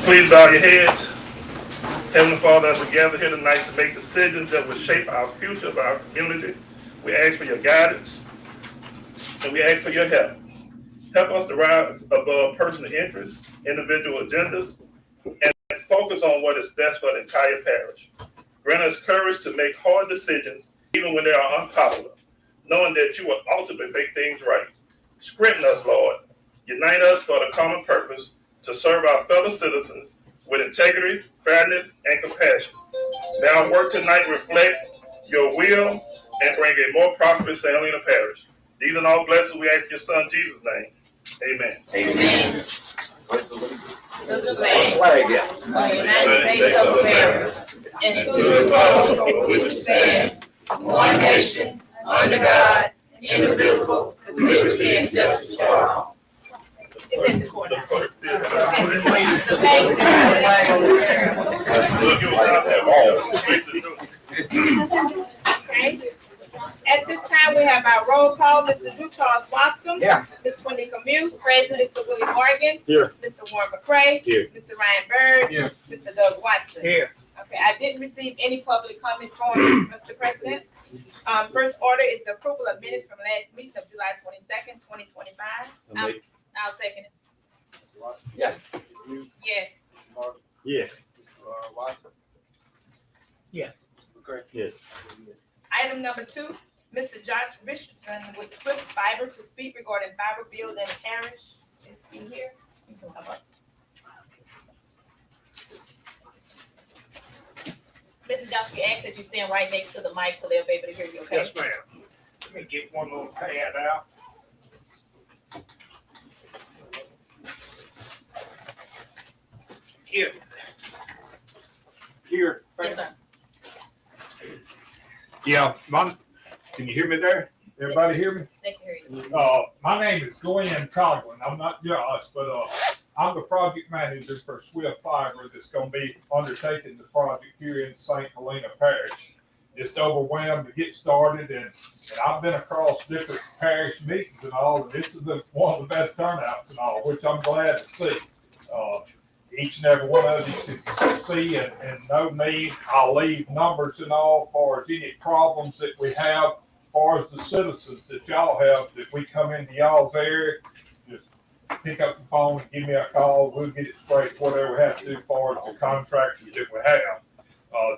Please bow your heads. Heavenly Father, as we gather here tonight to make decisions that will shape our future of our community, we ask for your guidance and we ask for your help. Help us to rise above personal interests, individual agendas, and focus on what is best for the entire parish. Grant us courage to make hard decisions, even when they are unpopular, knowing that you will ultimately make things right. Strengthen us, Lord. Unite us for the common purpose to serve our fellow citizens with integrity, fairness, and compassion. May our work tonight reflect your will and bring a more prosperous Helena Parish. These and all blessings we ask in your Son Jesus' name. Amen. Amen. To the flag of the United States of America and to the republic which stands one nation under God, indivisible, with liberty and justice for all. It's in the corner. Okay. At this time, we have our roll call. Mr. Drew Charles Boscombe. Yeah. Ms. Quindika Muse, present. Mr. Willie Morgan. Here. Mr. Warren McCray. Here. Mr. Ryan Bird. Here. Mr. Doug Watson. Here. Okay, I didn't receive any public comments from Mr. President. First order is the approval of minutes from last meeting of July 22nd, 2025. I'll second it. Yes. Yes. Yes. Watson? Yeah. Mr. McCray? Yes. Item number 2, Mr. Josh Richardson with Swyft Fiber to speak regarding fiber build in the parish. Is he here? You can come up. Mr. Josh, we ask that you stand right next to the mic so they'll be able to hear you, okay? Yes, ma'am. Let me get one little pad out. Here. Here. Yes, sir. Yeah, can you hear me there? Everybody hear me? They can hear you. My name is Glenn Coughlin. I'm not Josh, but I'm the project manager for Swyft Fiber that's going to be undertaking the project here in St. Helena Parish. Just overwhelmed to get started, and I've been across different parish meetings and all, and this is one of the best turnouts and all, which I'm glad to see. Each and every one of you can see and know me. I'll leave numbers and all as far as any problems that we have, as far as the citizens that y'all have, that we come into y'all's area, just pick up the phone and give me a call. We'll get it straight, whatever we have to do as far as the contractors that we have.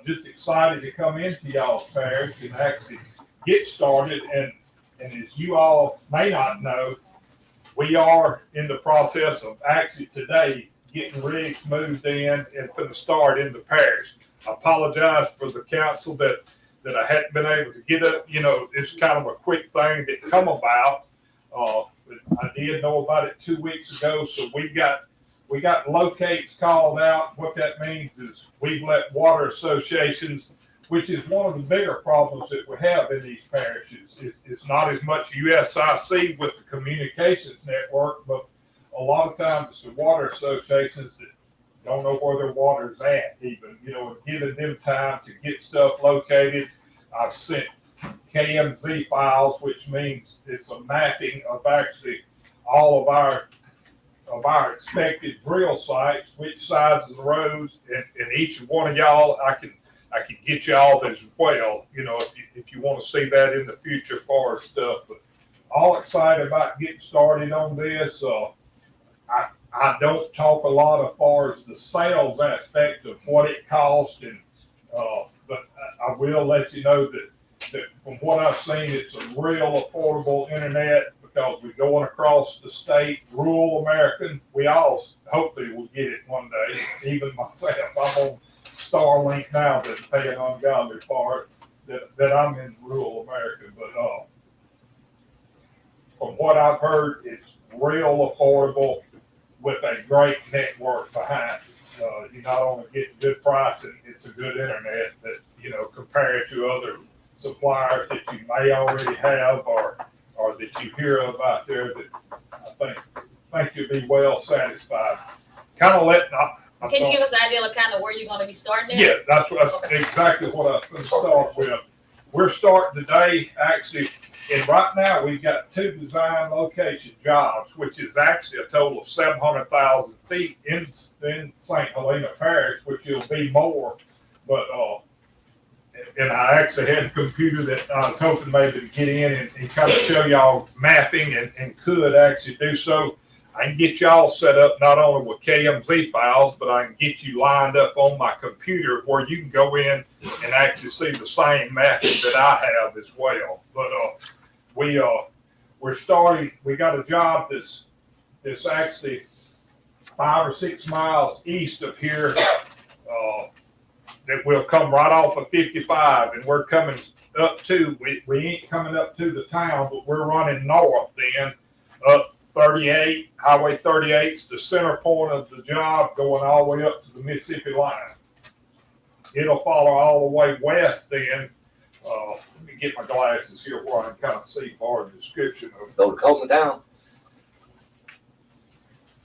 Just excited to come into y'all's parish and actually get started. And as you all may not know, we are in the process of actually today getting rigs moved in and for the start in the parish. I apologize for the council that I hadn't been able to get up. You know, it's kind of a quick thing that come about. I did know about it 2 weeks ago, so we got locates called out. What that means is we've let water associations, which is one of the bigger problems that we have in these parishes. It's not as much USIC with the communications network, but a lot of times it's the water associations that don't know where their water's at even, you know, giving them time to get stuff located. I've sent KMZ files, which means it's a mapping of actually all of our expected drill sites, which sides of the roads, and each one of y'all, I can get y'all as well, you know, if you want to see that in the future for stuff. But all excited about getting started on this. I don't talk a lot as far as the sales aspect of what it costs, and but I will let you know that from what I've seen, it's a real affordable internet because we're going across the state, rural American. We all hopefully will get it one day. Even myself, I'm on Starlink now that's paying ungodly for it, that I'm in rural America. But from what I've heard, it's real affordable with a great network behind it. You not only get good pricing, it's a good internet that, you know, compared to other suppliers that you may already have or that you hear about there, that I think you'll be well satisfied. Kind of letting up. Can you give us an idea of kind of where you're going to be starting at? Yeah, that's exactly what I was going to start with. We're starting today. Actually, And right now, we've got 2 design location jobs, which is actually a total of 700,000 feet in St. Helena Parish, which will be more. But, and I actually had a computer that I was hoping maybe to get in and kind of show y'all mapping and could actually do so. I can get y'all set up not only with KMZ files, but I can get you lined up on my computer where you can go in and actually see the same mapping that I have as well. But we're starting. We got a job that's actually 5 or 6 miles east of here. That will come right off of 55, and we're coming up to. We ain't coming up to the town, but we're running north then up 38, Highway 38's the center point of the job, going all the way up to the Mississippi line. It'll follow all the way west then. Let me get my glasses here where I can kind of see far the description of it. So Coleman down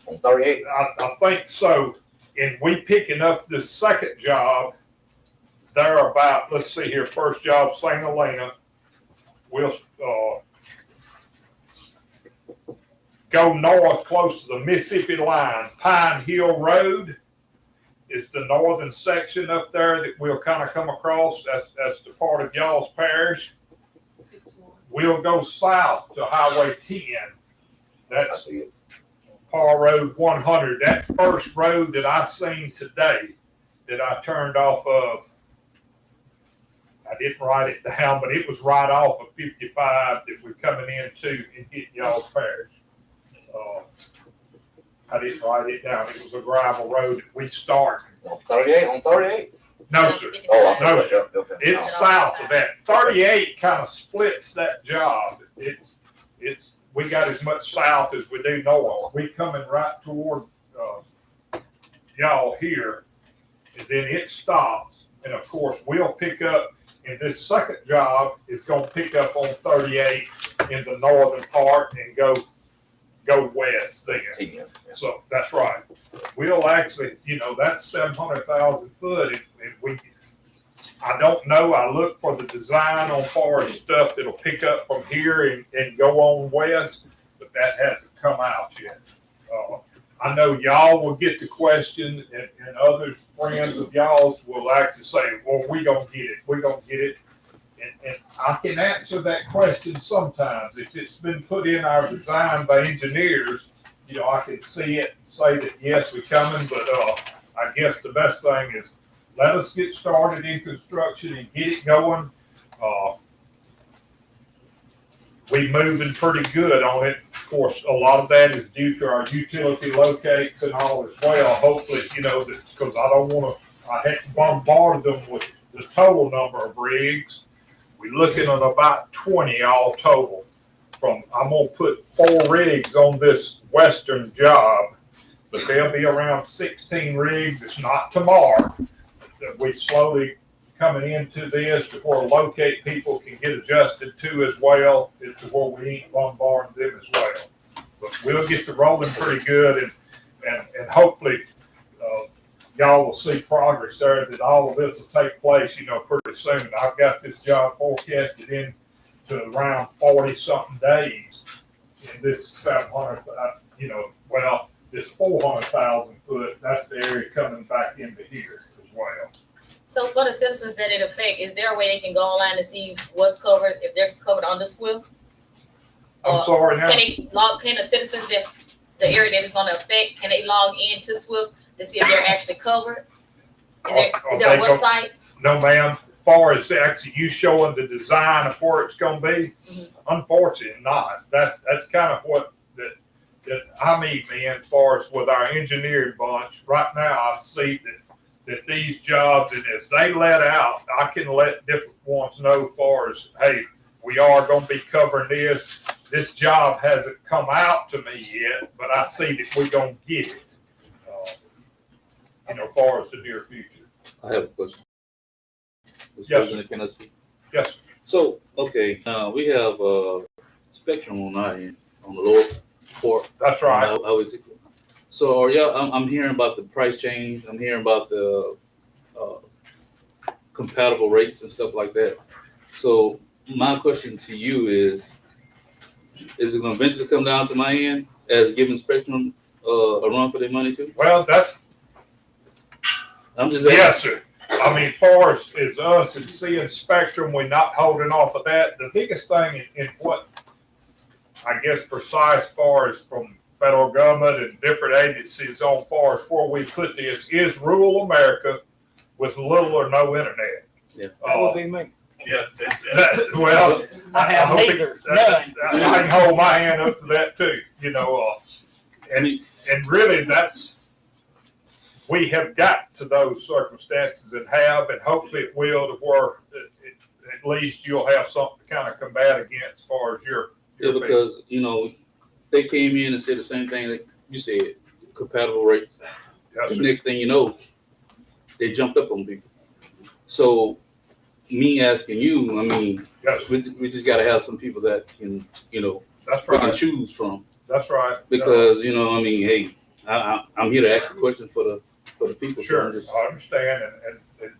on 38. I think so. And we picking up the second job. They're about, let's see here, first job, St. Helena. We'll go north close to the Mississippi line. Pine Hill Road is the northern section up there that we'll kind of come across. That's the part of y'all's parish. We'll go south to Highway 10. That's Par Road 100. That first road that I seen today that I turned off of, I didn't write it down, but it was right off of 55 that we're coming into and hitting y'all's parish. I didn't write it down. It was a gravel road that we started. On 38, on 38. No, sir. Oh, No, sir. Okay. It's south of that. 38 kind of splits that job. It's we got as much south as we do north. We coming right toward y'all here, and then it stops. And of course, we'll pick up. And this second job is going to pick up on 38 in the northern part and go west then. Yeah. So that's right. We'll actually, that's 700,000 foot. And I don't know. I look for the design on far as stuff that'll pick up from here and go on west, but that hasn't come out yet. I know y'all will get the question, and other friends of y'all's will actually say, well, we're going to get it. We're going to get it. And I can answer that question sometimes. If it's been put in our design by engineers, I can see it and say that, yes, we're coming. But I guess the best thing is let us get started in construction and get it going. We're moving pretty good on it. Of course, a lot of that is due to our utility locates and all as well. Hopefully, because I don't want to, I had to bombard them with the total number of rigs. We're looking at about 20 all total. I'm going to put 4 rigs on this western job, but there'll be around 16 rigs. It's not tomorrow. We slowly coming into this to where locate people can get adjusted to as well, as to where we ain't bombarding them as well. But we'll get to rolling pretty good, and hopefully y'all will see progress there, that all of this will take place, pretty soon. I've got this job forecasted in to around 40-something days in this 700, this 400,000 foot, that's the area coming back into here as well. So for the citizens that it affect, is there a way they can go online to see what's covered, if they're covered under Swyft? I'm sorry now. Can the citizens that's the area that is going to affect, can they log into Swyft to see if they're actually covered? Is there a website? No, ma'am. As far as actually you showing the design of where it's going to be, unfortunately not. That's kind of what that I mean, man, as far as with our engineering bunch. Right now, I see that these jobs, and as they let out, I can let different ones know as far as, hey, we are going to be covering this. This job hasn't come out to me yet, but I see that we're going to get it, as far as the near future. I have a question. Mr. Yes, President, can I speak? Yes. So, okay, we have Spectrum on our end, on the lower port. That's right. So are y'all, I'm hearing about the price change. I'm hearing about the compatible rates and stuff like that. So my question to you is it going to eventually come down to my end as giving Spectrum a run for their money too? Well, that's, I'm just asking. yes, sir. I mean, far as us and seeing Spectrum, we're not holding off of that. The biggest thing in what I guess precise far as from federal government and different agencies on far as where we put this is rural America with little or no internet. Yeah. That would be me. Yeah. Well, I have don't think- neither, none. I can hold my hand up to that too, and really we have got to those circumstances and hopefully it will to where at least you'll have something to kind of combat against as far as your Because, they came in and said the same thing that you said, compatible rates. Yes, The sir. next thing you know, they jumped up on people. So me asking you, I mean, Yes, we just got to have some people that can, that's we can right. choose from. That's right. Because, I mean, hey, I'm here to ask the question for the people. So Sure, I'm just- I understand, and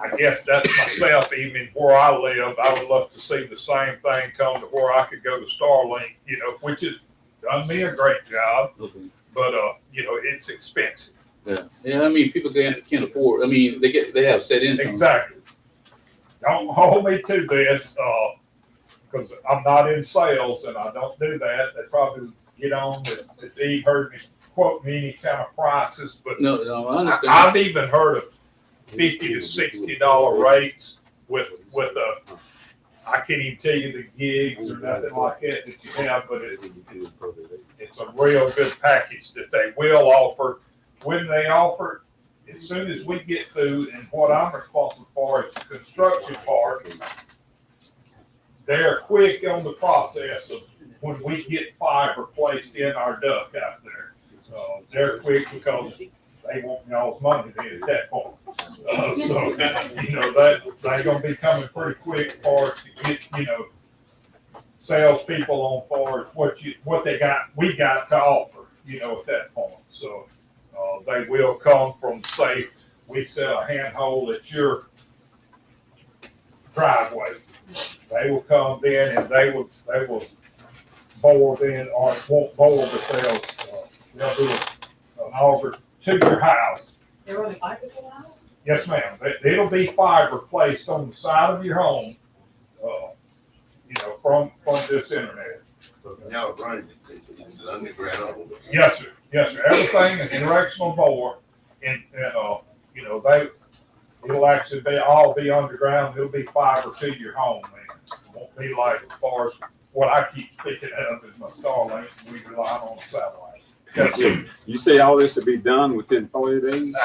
I guess that's myself. Even where I live, I would love to see the same thing come to where I could go to Starlink, which has done me a great job, Okay. but it's expensive. Yeah. I mean, people can't afford. I mean, they have set income. Exactly. Don't hold me to this, because I'm not in sales and I don't do that. They probably get on that they heard me quote me any kind of prices, but No, I understand. I've even heard of $50 to $60 rates with I can't even tell you the gigs or nothing like that you have, but it's a real good package that they will offer. When they offer, as soon as we get through, and what I'm responsible for is the construction part, they're quick on the process of when we get fiber placed in our duct out there. They're quick because they want y'all's money then at that point. So they're gonna be coming pretty quick for us to get, salespeople on far as what we got to offer, at that point. So they will come from, say, we set a handhold at your driveway. They will come in and they will bore in, or won't bore, but they'll do an auger to your house. They're running fiber to the house? Yes, ma'am. It'll be fiber placed on the side of your home, from this internet. Y'all running it's an underground. Yes, sir. Yes, sir. Everything is directional bore, and it'll actually all be underground. It'll be fiber to your home, man. It won't be like as far as what I keep picking up is my Starlink. We rely on satellite. Yes, sir. You say all this will be done within 40 days?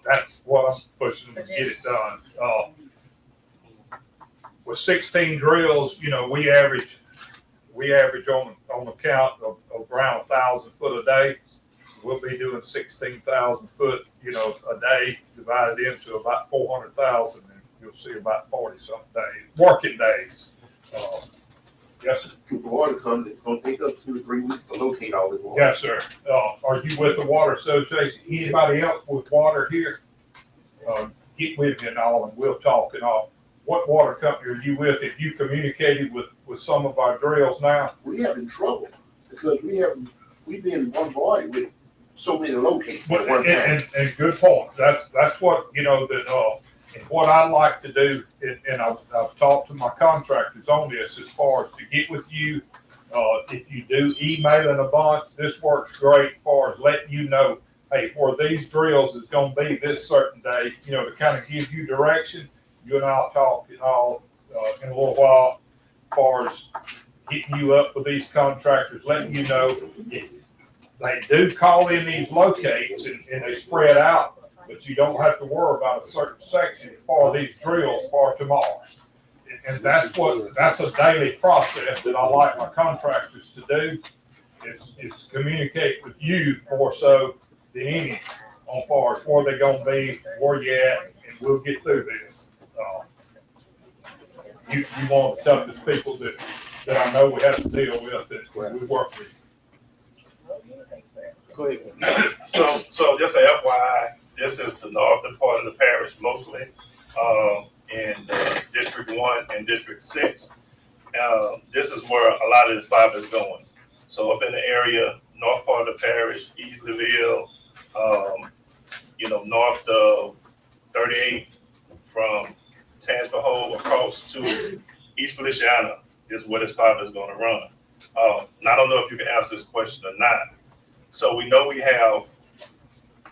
That's what I'm pushing to get it done. With 16 drills, we average on the count of around 1,000 foot a day. We'll be doing 16,000 foot, a day divided into about 400,000, and you'll see about 40-something days, working days. Yes, sir. The water comes, it's gonna take us 2 to 3 weeks to locate all this water. Yes, sir. Are you with the Water Association? Anybody else with water here? Get with me and all, and we'll talk and all. What water company are you with? If you communicated with some of our drills now? We having trouble because we've been bombarded with so many locations at one time. And good point. That's what, and what I'd like to do, and I've talked to my contractors on this as far as to get with you. If you do emailing a bunch, this works great as far as letting you know, hey, where these drills is gonna be this certain day, to kind of give you direction. You and I'll talk in a little while as far as getting you up with these contractors, letting you know if they do call in these locates and they spread out, but you don't have to worry about a certain section for these drills for tomorrow. And that's a daily process that I like my contractors to do, is to communicate with you more so than any on far as where they're gonna be, where you at, and we'll get through this. You one of the toughest people that I know we have to deal with, that we work with. Go ahead. So just a FYI, this is the northern part of the parish mostly. in District 1 and District 6. This is where a lot of this fiber is going. So up in the area, north part of the parish, East Louisville, north of 38 from Tangipahoe across to East Feliciana is where this fiber is going to run. Now, I don't know if you can answer this question or not. So we know we have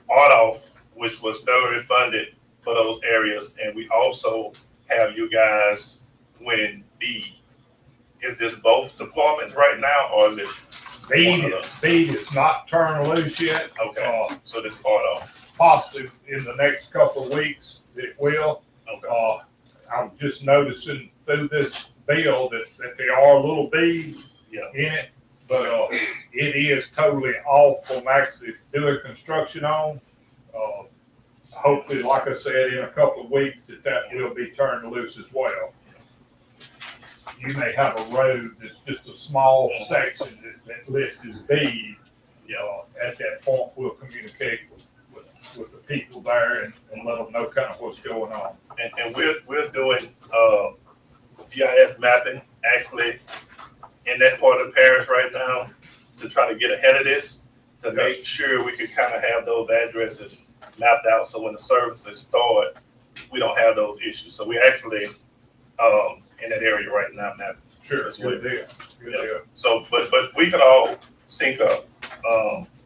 RDOF, which was federally funded for those areas, and we also have you guys winning B. Is this both deployments right now, or is it B is not turned loose yet. okay? So this RDOF. Possibly in the next couple of weeks it will. Okay. I'm just noticing through this bill that there are little bees Yeah. in it, but it is totally off from actually doing construction on. Hopefully, like I said, in a couple of weeks that will be turned loose as well. You may have a road that's just a small section that lists as B. At that point, we'll communicate with the people there and let them know kind of what's going on. And we're doing GIS mapping actually in that part of the parish right now to try to get ahead of this, to make sure we can kind of have those addresses mapped out so when the services start, we don't have those issues. So we actually in that area right now mapping. Sure, good deal. Good deal. So, but we can all sync up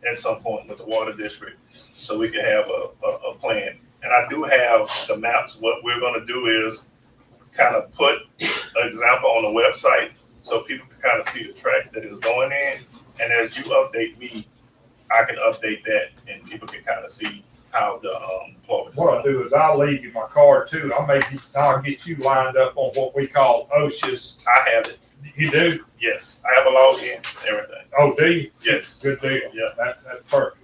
at some point with the water district so we can have a plan. And I do have the maps. What we're going to do is kind of put an example on the website so people can kind of see the tracks that is going in. And as you update me, I can update that and people can kind of see how the deployment. What I'll do is I'll leave you my card too. I'll get you lined up on what we call OSHA's. I have it. You do? Yes. I have a login and everything. Oh, do you? Yes. Good deal. Yeah. That's perfect.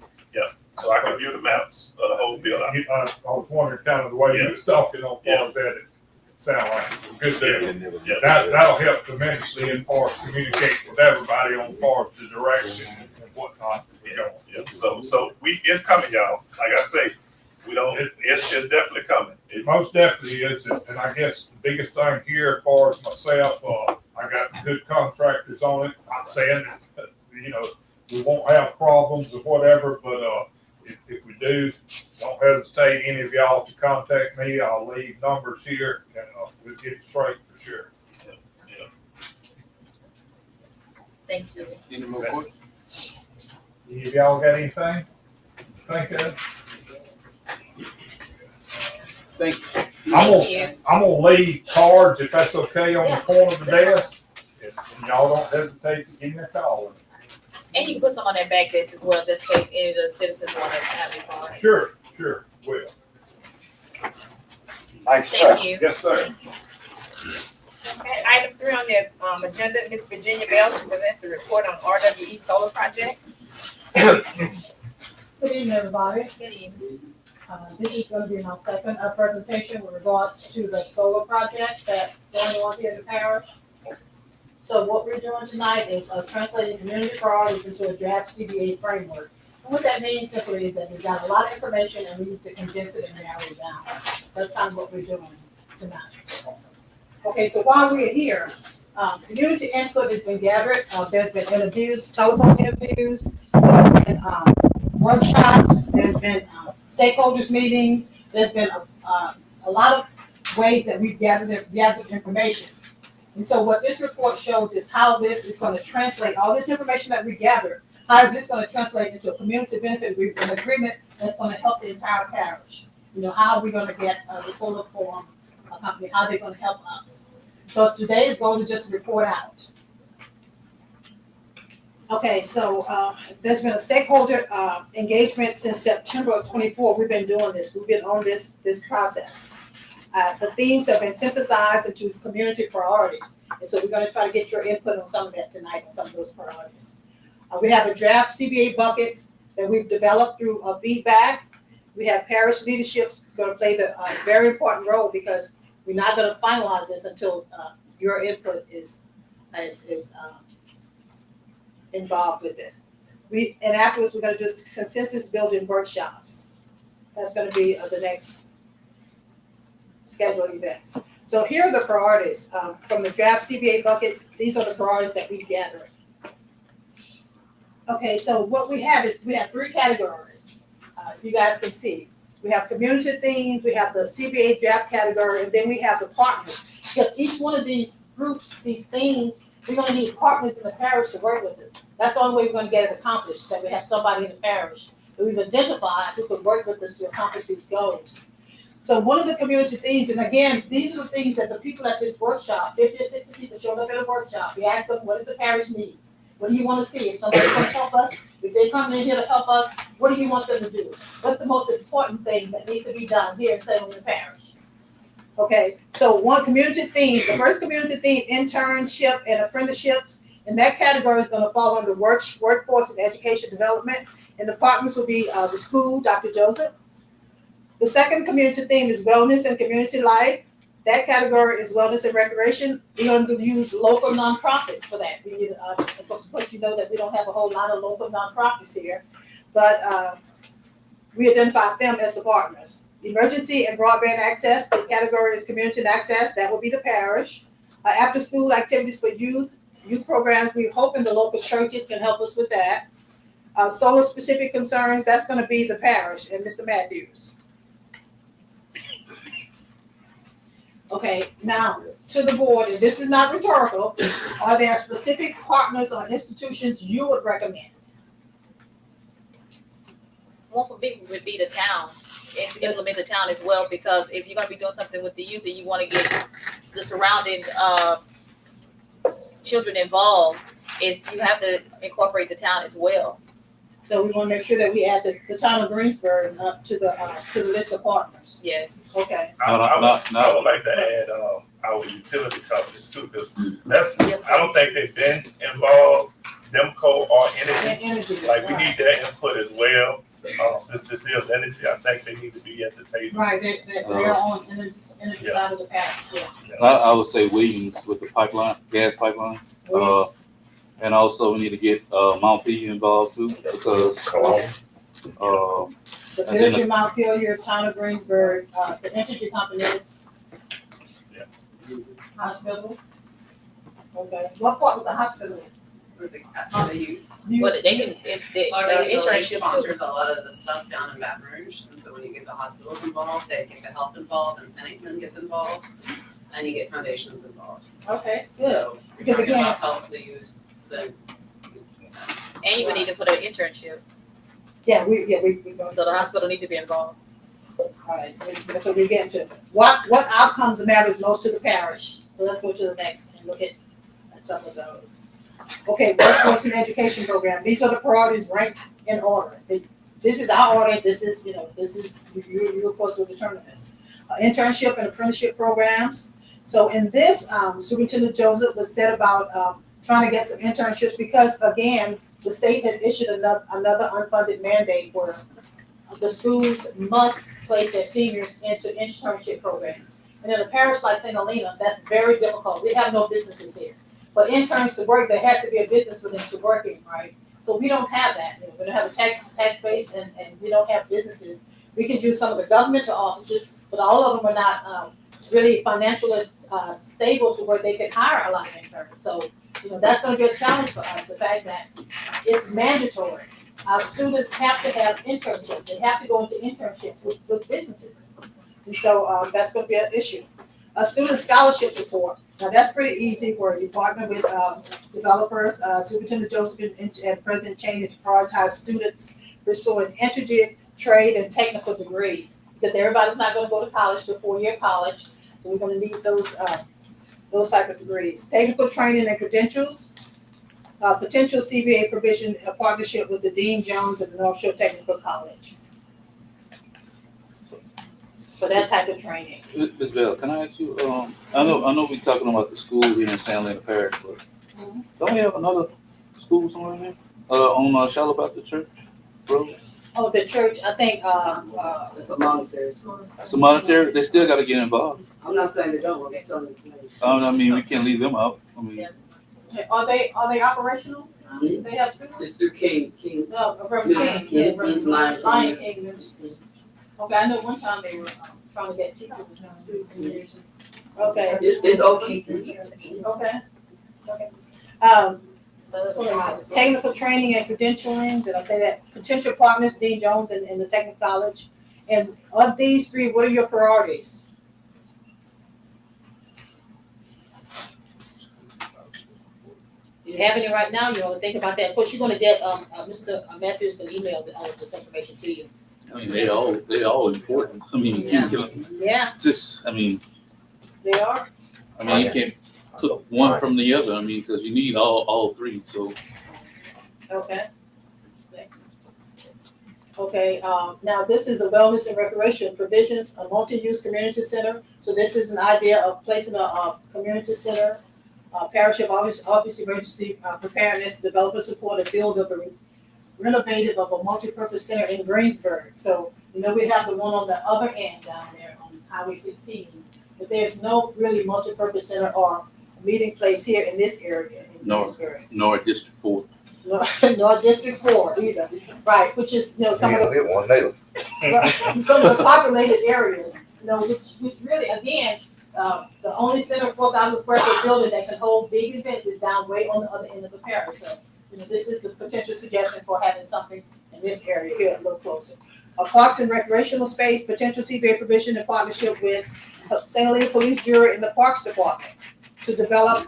So I can view the maps of the whole building. I was wondering kind of the way you was talking on far as that it sounded like it was a good deal. Yeah. That'll help tremendously in far as communicate with everybody on far as the direction and whatnot. Yeah. So it's coming, y'all. Like I say, it's definitely coming. Most definitely is, and I guess the biggest thing here as far as myself, I got good contractors on it. Not saying that, we won't have problems or whatever, but if we do, don't hesitate, any of y'all to contact me. I'll leave numbers here and we'll get it straight for sure. Yeah. Thank you. Any more questions? Any of y'all got anything? Think of? Thank you. I'm gonna leave cards if that's okay on the corner of the desk. And y'all don't hesitate to give me a call. And you can put some on that back desk as well, just in case any of the citizens want to have it on. Sure, will. Thank you. Yes, sir. Okay, item 3 on the agenda, Ms. Virginia Bell to present the report on RWE Solar Project. Good evening, everybody. Good evening. This is going to be my second presentation with regards to the solar project that's going on here in the parish. So what we're doing tonight is translating community priorities into a draft CBA framework. And what that means simply is that we've got a lot of information and we need to condense it and narrow it down. That's kind of what we're doing tonight. Okay, so while we're here, community input has been gathered. There's been interviews, telephone interviews, there's been workshops, there's been stakeholders meetings, there's been a lot of ways that we've gathered information. And so what this report shows is how this is going to translate, all this information that we gathered, how is this going to translate into a community benefit agreement that's going to help the entire parish? How are we going to get the solar farm company, how they're going to help us? So today's goal is just to report out. Okay, so there's been a stakeholder engagement since September of 24. We've been doing this. We've been on this process. The themes have been synthesized into community priorities. And so we're going to try to get your input on some of that tonight, on some of those priorities. We have a draft CBA buckets that we've developed through feedback. We have parish leadership going to play the very important role because we're not going to finalize this until your input is involved with it. And afterwards, we're going to do consensus building workshops. That's going to be the next scheduled events. So here are the priorities, from the draft CBA buckets, these are the priorities that we gathered. Okay, so what we have is, we have 3 categories, you guys can see. We have community themes, we have the CBA draft category, and then we have the partners. Because each one of these groups, these themes, we're gonna need partners in the parish to work with us. That's the only way we're gonna get it accomplished, that we have somebody in the parish that we've identified who could work with us to accomplish these goals. So one of the community themes, and again, these are the things that the people at this workshop, 50 or 60 people showed up at a workshop, we asked them, what does the parish need? What do you wanna see? If somebody's gonna help us, if they come in here to help us, what do you want them to do? What's the most important thing that needs to be done here in Salem in the parish? Okay, so one community theme, the first community theme, internship and apprenticeships, and that category is gonna fall under workforce and education development, and the partners will be the school, Dr. Joseph. The second community theme is wellness and community life. That category is wellness and recreation. We're going to use local nonprofits for that. We need, but you know that we don't have a whole lot of local nonprofits here, but we identify them as the partners. Emergency and broadband access, the category is community and access. That will be the parish. After school activities for youth programs, we're hoping the local churches can help us with that. Solar specific concerns, that's going to be the parish and Mr. Matthews. Okay, now to the board, and this is not rhetorical, are there specific partners or institutions you would recommend? One for me would be the town, implement the town as well, because if you're gonna be doing something with the youth and you wanna get the surrounding children involved, is you have to incorporate the town as well. So we want to make sure that we add the town of Greensburg up to the list of partners. Yes. Okay. I would like to add, our utility companies too, because that's, I don't think they've been involved, Demco or energy. Like, we need their input as well. Since this is energy, I think they need to be at the table. Right, they're on energy side of the path, yeah. I would say Williams with the pipeline, gas pipeline. And also we need to get Mount P involved too, because The village of Mount Pelier, town of Greensburg, the energy companies. Hospital. Okay, what part of the hospital? For the youth. But they can, if they, Internship sponsors a lot of the stuff down in Baton Rouge, and so when you get the hospitals involved, they get the health involved, and Pennington gets involved, and you get foundations involved. Okay, good. So, Because talking again, about health, the youth, and you would need to put an internship, yeah, we go. so the hospital need to be involved. All right, that's what we get to. What outcomes matters most to the parish? So let's go to the next and look at some of those. Okay, workforce and education program. These are the priorities ranked in order. This is our order. This is you of course will determine this. Internship and apprenticeship programs. So in this, Superintendent Joseph was said about trying to get some internships because again, the state has issued another unfunded mandate where the schools must place their seniors into internship programs. And in a parish like St. Helena, that's very difficult. We have no businesses here. But interns to work, there has to be a business for them to work in, right? So we don't have that. We don't have a tax base and we don't have businesses. We can use some of the governmental offices, but all of them are not really financially stable to where they can hire a lot of interns. So, that's gonna be a challenge for us, the fact that it's mandatory. Our students have to have internships. They have to go into internships with businesses. And so that's gonna be an issue. Student scholarship support. Now that's pretty easy where you partner with developers, Superintendent Joseph and President Cheney to prioritize students pursuing energy, trade, and technical degrees. Because everybody's not gonna go to college, to a 4-year college. So we're gonna need those type of degrees. Technical training and credentials. Potential CBA provision, a partnership with the Dean Jones and the North Shore Technical College. For that type of training. Ms. Bell, can I ask you, I know we're talking about the school here in San Helena Parish, but don't we have another school somewhere in there? On Shallow Baptist Church Road? Oh, the church, I think, It's a monetary. It's a monetary, they still gotta get involved. I'm not saying they don't, I'm telling you. I mean, we can't leave them out. I mean, Yes. are they operational? They have students? It's through King. No, from King, yeah, from Lion Lion King. Okay, I know one time they were trying to get teachers to students. Okay. It's okay. Okay. Okay. Technical training and credentialing, did I say that? Potential partners, Dean Jones and the Technical College. And of these three, what are your priorities? Do you have any right now? You want to think about that? Of course, you're going to get, Mr. Matthews can email all of this information to you. I mean, they all important. I mean, you can't Yeah, just, I mean, they are. you can't put one from the other. I mean, because you need all three. So Okay. Thanks. Okay, now this is a wellness and recreation provisions, a multi-use community center. So this is an idea of placing a community center, parish of office emergency preparedness, developer support, a build of a renovative of a multi-purpose center in Greensburg. So, we have the one on the other end down there on Highway 16, but there's no really multi-purpose center or meeting place here in this area, in Greensburg. North District 4. Nor District 4 either, right, which is, some of the Get one nail. some of the populated areas, which really, again, the only center 4,000 square foot building that can hold big events is down way on the other end of the parish. So, this is the potential suggestion for having something in this area here a little closer. Parks and recreational space, potential CBA provision in partnership with St. Helena Police Jury and the Parks Department to develop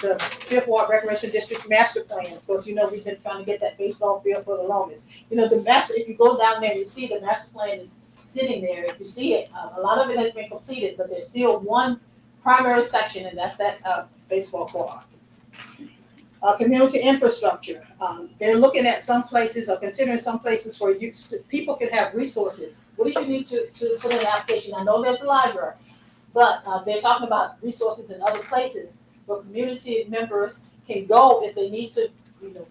the Fifth Ward Recreation District's master plan. Of course, we've been trying to get that baseball field for the longest. The master, if you go down there, you see the master plan is sitting there. If you see it, a lot of it has been completed, but there's still one primary section, and that's that baseball court. Community infrastructure. They're looking at some places or considering some places where people can have resources. What do you need to put in an application? I know there's a library, but they're talking about resources in other places where community members can go if they need to,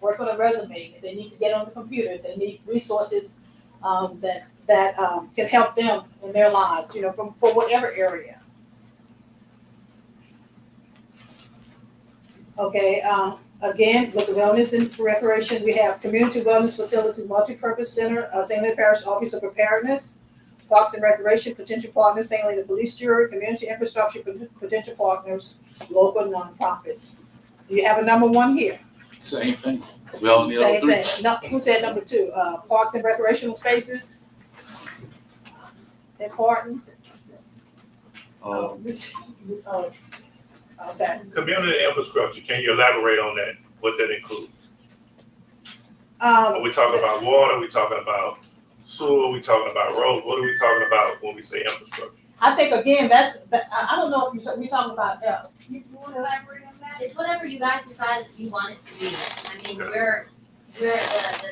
work on a resume, if they need to get on the computer, if they need resources that can help them in their lives, for whatever area. Okay, again, with the wellness and recreation, we have community wellness facilities, multi-purpose center, St. Helena Parish Office of Preparedness, Parks and Recreation, potential partners, St. Helena Police Jury, community infrastructure, potential partners, local nonprofits. Do you have a number one here? Same thing. We all need all Same three. thing. No, who said number two? Parks and recreational spaces? Important. Okay. Community infrastructure, can you elaborate on that, what that includes? Um, Are we talking about water, are we talking about sewer, are we talking about roads, what are we talking about when we say infrastructure? I think again, I don't know if we're talking about, you want to elaborate on that? It's whatever you guys decide that you want it to be. I mean, we're the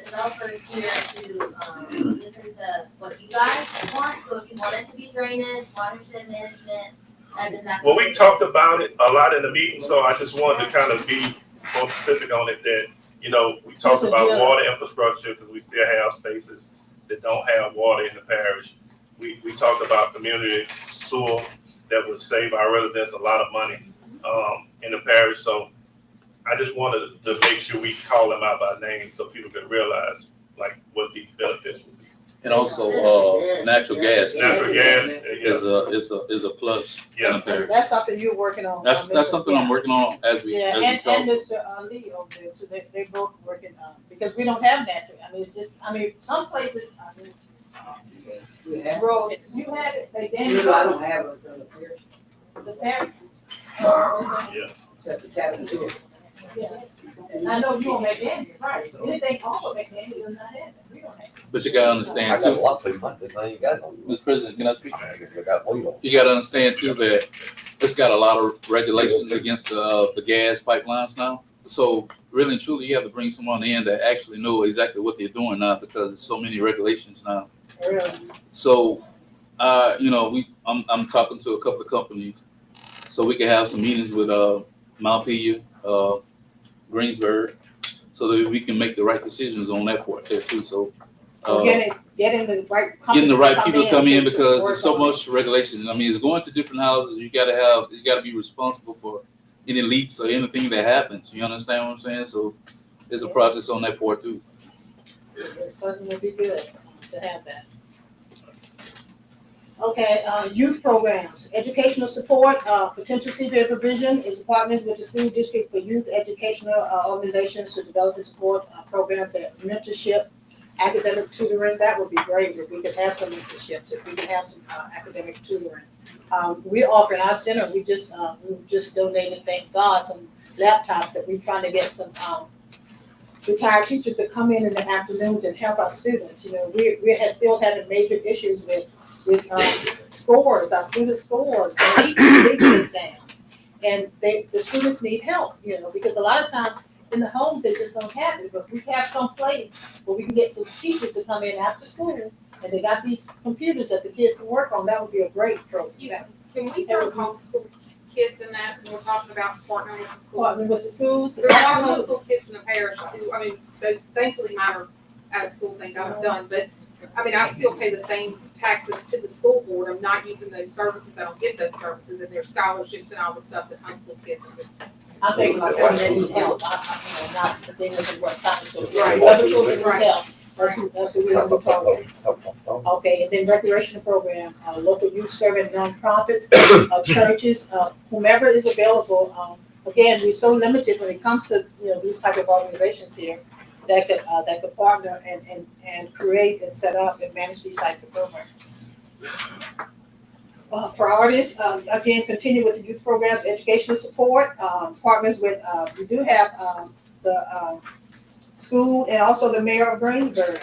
developers here to listen to what you guys want. So if you want it to be drainage, watershed management, that's exactly. Well, we talked about it a lot in the meeting, so I just wanted to kind of be more specific on it that, we talked about water infrastructure because we still have spaces that don't have water in the parish. We talked about community sewer that would save our residents a lot of money in the parish. So I just wanted to make sure we call them out by name so people can realize like what these benefits would be. And also, natural gas. Natural gas is a plus. Yeah. in the parish. That's something you're working on. That's something I'm working on as we Yeah, as we talk. and Mr. Lee over there too, they both working on, because we don't have natural, it's just, some places, We have. roads, you have it, they then. You know, I don't have it, so The parish. except the tap into it. Yeah, and I know you don't make any, right, so anything also makes any, does not have it, we don't have it. But you gotta I understand got a too, lot of money, but I ain't got no. Mr. President, can I speak? I got oil. You gotta understand too that it's got a lot of regulations against the gas pipelines now. So really and truly, you have to bring someone in that actually know exactly what they're doing now because there's so many regulations now. Really? So, I'm talking to a couple of companies, so we can have some meetings with Montpelier, Greensburg, so that we can make the right decisions on that part there too. So, Getting the right. getting the right companies people to come in to because work there's so on much regulation. I mean, it's going to different houses. You gotta be responsible for any leaks or anything that happens. You understand what I'm saying? So, there's a process on that part too. It certainly would be good to have that. Okay, youth programs, educational support, potential CBA provision is partners with the school district for youth educational organizations to develop and support programs that mentorship, academic tutoring. That would be great if we could have some mentorships, if we could have some academic tutoring. We offer in our center, we just donated, thank God, some laptops that we're trying to get some retired teachers to come in the afternoons and help our students. You know, we have still having major issues with scores, our student scores, and exams. And the students need help, you know, because a lot of times in the homes, they just don't have it. But if we have some place where we can get some teachers to come in after school, and they got these computers that the kids can work on, that would be a great program. Can we throw homeschool kids in that when we're talking about partnering with the school? Partnering with the schools. There are homeschool kids in the parish who, I mean, those, thankfully mine are out of school, thank God I'm done, but I mean, I still pay the same taxes to the school board. I'm not using those services. I don't get those services and their scholarships and all the stuff that homeschool kids is. I think like children that need help, you know, not the thing of what kind of children. Right. Other children need Right. help, that's who we're gonna be talking. Okay, and then recreational program, local youth serving nonprofits, churches, whomever is available. Again, we're so limited when it comes to, you know, these type of organizations here that could partner and create and set up and manage these types of programs. Priorities, again, continue with the youth programs, educational support, partners with, we do have the school and also the mayor of Greensburg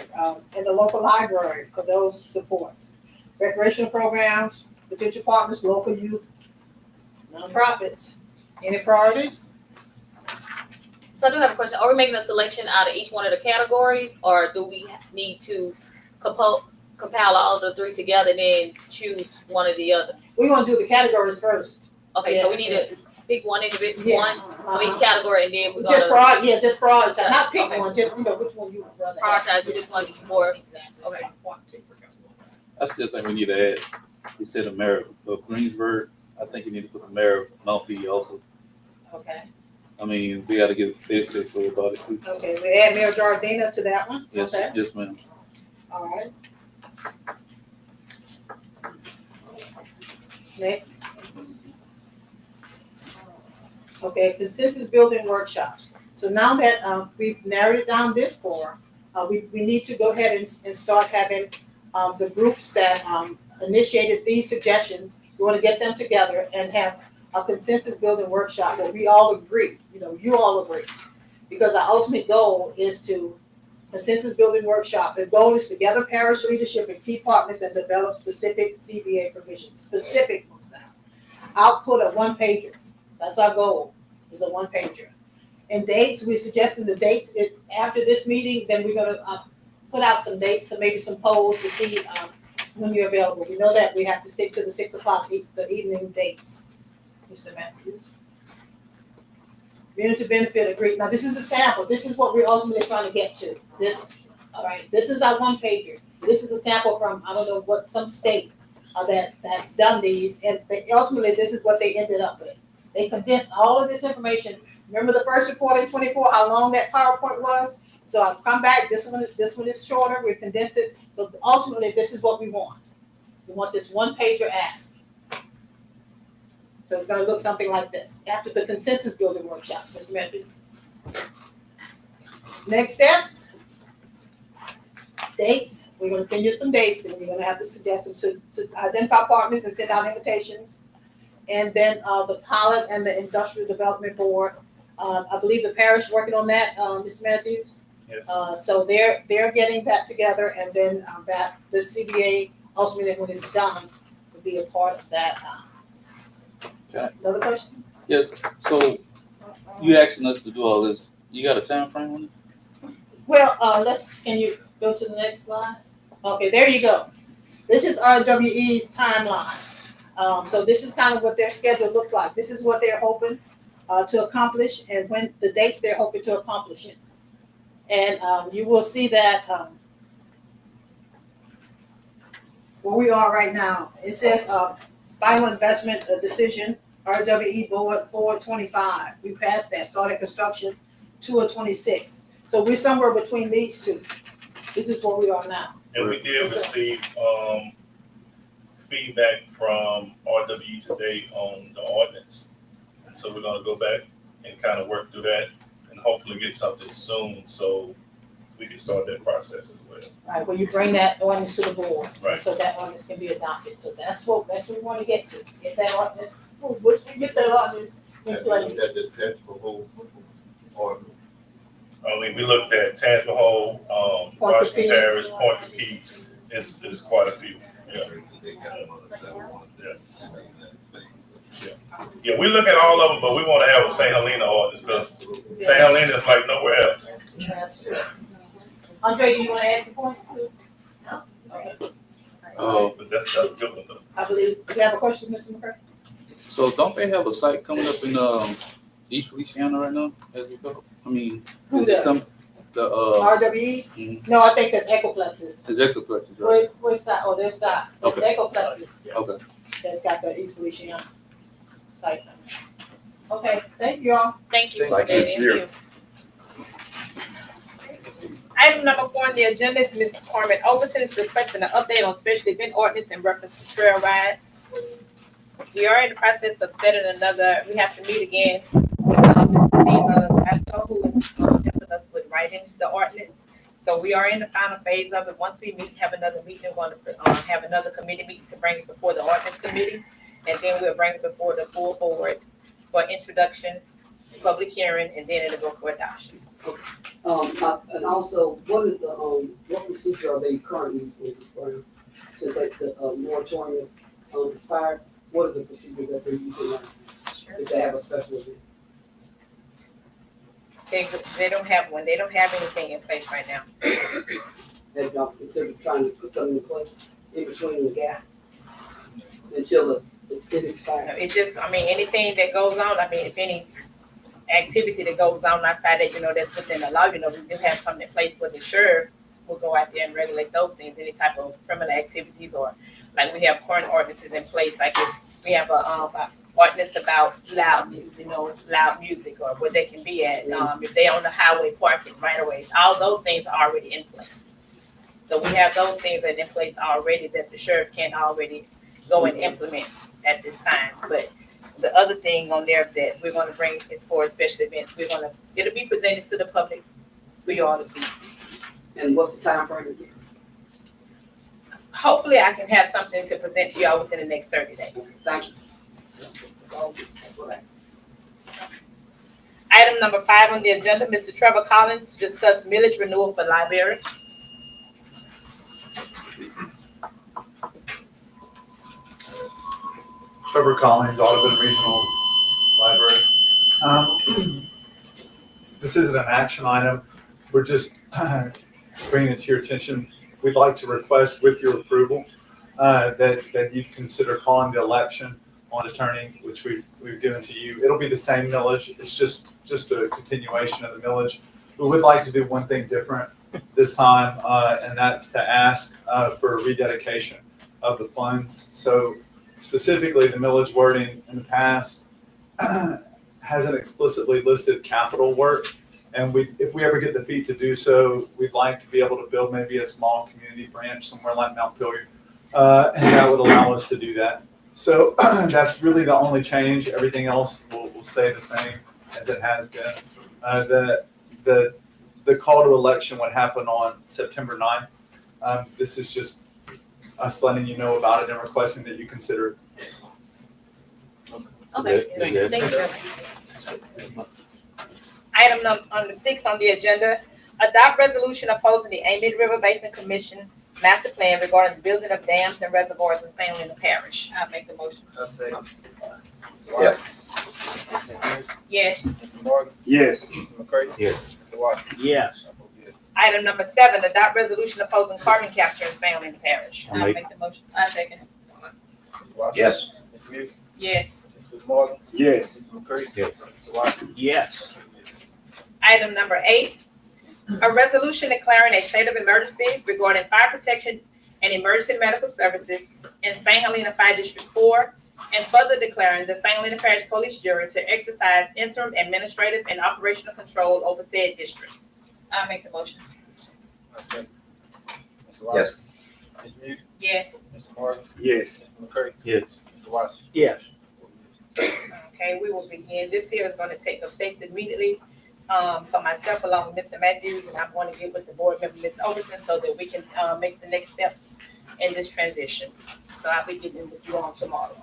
and the local library for those supports. Recreational programs, potential partners, local youth, nonprofits. Any priorities? So I do have a question. Are we making a selection out of each one of the categories, or do we need to compile all the three together and then choose one or the other? We want to do the categories first. Okay, so we need to pick one individual, Yeah. one for each category, and then we're Just gonna just prioritize, not pick Okay. one, just, you know, which one you would rather have. prioritize which one is more. Exactly. Okay. I still think we need to add, you said the mayor of Greensburg, I think you need to put the mayor of Mount P also. Okay, I mean, we gotta get their say so about it too. okay, we add Mayor Jardina to that one, Yes, okay, yes, ma'am. all right. Next. Okay, consensus building workshops. So now that we've narrowed it down this far, we need to go ahead and start having the groups that initiated these suggestions, we want to get them together and have a consensus building workshop where we all agree, you know, you all agree. Because our ultimate goal is to consensus building workshop. The goal is to gather parish leadership and key partners and develop specific CBA provisions, specific ones now. Output a one pager. That's our goal, is a one pager. And dates, we're suggesting the dates after this meeting, then we're gonna put out some dates and maybe some polls to see when you're available. We know that we have to stick to the 6 o'clock, the evening dates. Mr. Matthews. Community benefit agreement. Now, this is a sample. This is what we're ultimately trying to get to. This, all right, this is our one pager. This is a sample from, I don't know what, some state that's done these, and ultimately this is what they ended up with. They condensed all of this information. Remember the first report in 24, how long that PowerPoint was? So I've come back, this one is shorter, we've condensed it. So ultimately, this is what we want. We want this one pager ask. So it's gonna look something like this, after the consensus building workshop, Mr. Matthews. Next steps. Dates, we're gonna send you some dates, and we're gonna have to suggest them to identify partners and send out invitations. And then the pilot and the industrial development board, I believe the parish working on that, Mr. Matthews. Yes. So they're getting that together, and then that the CBA ultimately, when it's done, will be a part of that. Okay. Another question? Yes, so you asking us to do all this, you got a time frame on this? Well, can you go to the next slide? Okay, there you go. This is RWE's timeline. So this is kind of what their schedule looks like. This is what they're hoping to accomplish, and when the dates they're hoping to accomplish it. And you will see that where we are right now. It says final investment decision, RWE board 425. We passed that, started construction 2/26. So we're somewhere between these two. This is where we are now. And we did receive feedback from RWE today on the ordinance. And so we're gonna go back and kind of work through that and hopefully get something soon so we can start that process as well. Right, well, you bring that ordinance to the board. Right. So that ordinance can be adopted, so that's what we wanna get to, get that ordinance, once we get that ordinance in place. the tangible or I mean, we looked at Tangipahoe, Point to Washington Peak. Parish, Point to Peak, it's quite a few, yeah. Yeah, we look at all of them, but we wanna have a St. Helena ordinance, because St. Helena is like nowhere else. That's true. Andre, do you wanna add some points too? No. Okay, But that's a good one though. I believe, you have a question, Mr. McCray? So don't they have a site coming up in East Feliciana right now as we go? I mean, Who is it does? some the RWE? Mhm. No, I think that's Ecoplexes. executive plexus, right? Where's that? Oh, there's that. It's Okay. Ecoplexes. Okay. That's got the East Feliciana site. Okay, thank you all. Thank you, Thank Mr. you. Thank you. Item number 4 on the agenda is Mrs. Carmen Overton is requesting an update on special event ordinance in reference to trail rides. We are in the process of setting another, we have to meet again with Mr. Steve Pastor, who is helping us with writing the ordinance. So we are in the final phase of it. Once we meet, have another meeting, we're going to have another committee meeting to bring it before the ordinance committee. And then we'll bring it before the full board for introduction, public hearing, and then it'll go for adoption. And also, what is the, what procedure are they currently using for, since like the, moratorium is, expired? What is the procedure that they're using now, if they have a special event? They don't have one. They don't have anything in place right now. They don't, instead of trying to put something in place in between the gap until it's expired. It just, I mean, anything that goes on, I mean, if any activity that goes on outside that, that's within the law, we do have something in place for the sheriff will go out there and regulate those things, any type of criminal activities, or like we have current ordinances in place, like if we have a ordinance about loudness, loud music, or where they can be at, if they on the highway parking right away, all those things are already in place. So we have those things that are in place already that the sheriff can already go and implement at this time. But the other thing on there that we're gonna bring is for a special event, it'll be presented to the public for you all to see. And what's the time frame again? Hopefully I can have something to present to y'all within the next 30 days. Thank you. Item number 5 on the agenda, Mr. Trevor Collins to discuss millage renewal for library. Trevor Collins, Audubon Regional Library. This isn't an action item. We're just bringing it to your attention. We'd like to request, with your approval, that you consider calling the election on attorney, which we've given to you. It'll be the same millage. It's just a continuation of the millage. We would like to do one thing different this time, and that's to ask for a rededication of the funds. So specifically, the millage wording in the past hasn't explicitly listed capital work. And if we ever get the feat to do so, we'd like to be able to build maybe a small community branch somewhere like Mount Pilgrim. And that would allow us to do that. So that's really the only change. Everything else will stay the same as it has been. The call to election would happen on September 9th. This is just us letting you know about it and requesting that you consider it. Okay, Thank you. thank you. Item number 6 on the agenda, adopt resolution opposing the Amite River Basin Commission master plan regarding the building of dams and reservoirs in Helena Parish. I'll make the motion. I'll say. Yeah. Yes. Mr. Morgan? Yes. Mr. McCray? Yes. Mr. Watson? Yes. I vote yes. Item number 7, adopt resolution opposing carbon capture in Helena Parish. I'll I'll make- make the motion. I second. Mr. Watson? Yes. Ms. Muse? Yes. Mr. Morgan? Yes. Mr. McCray? Yes. Mr. Watson? Yes. Item number 8, a resolution declaring a state of emergency regarding fire protection and emergency medical services in St. Helena Fire District 4, and further declaring the St. Helena Parish Police Jury to exercise interim administrative and operational control over said district. I'll make the motion. I second. Mr. Yes. Watson? Ms. Muse, Yes. Mr. Morgan, Yes. Mr. McCray, Yes. Mr. Watson. Yes. Okay, we will begin. This here is gonna take effect immediately. So myself along with Mr. Matthews, and I'm going to get with the board member, Ms. Overton, so that we can, make the next steps in this transition. So I'll be getting with you all tomorrow.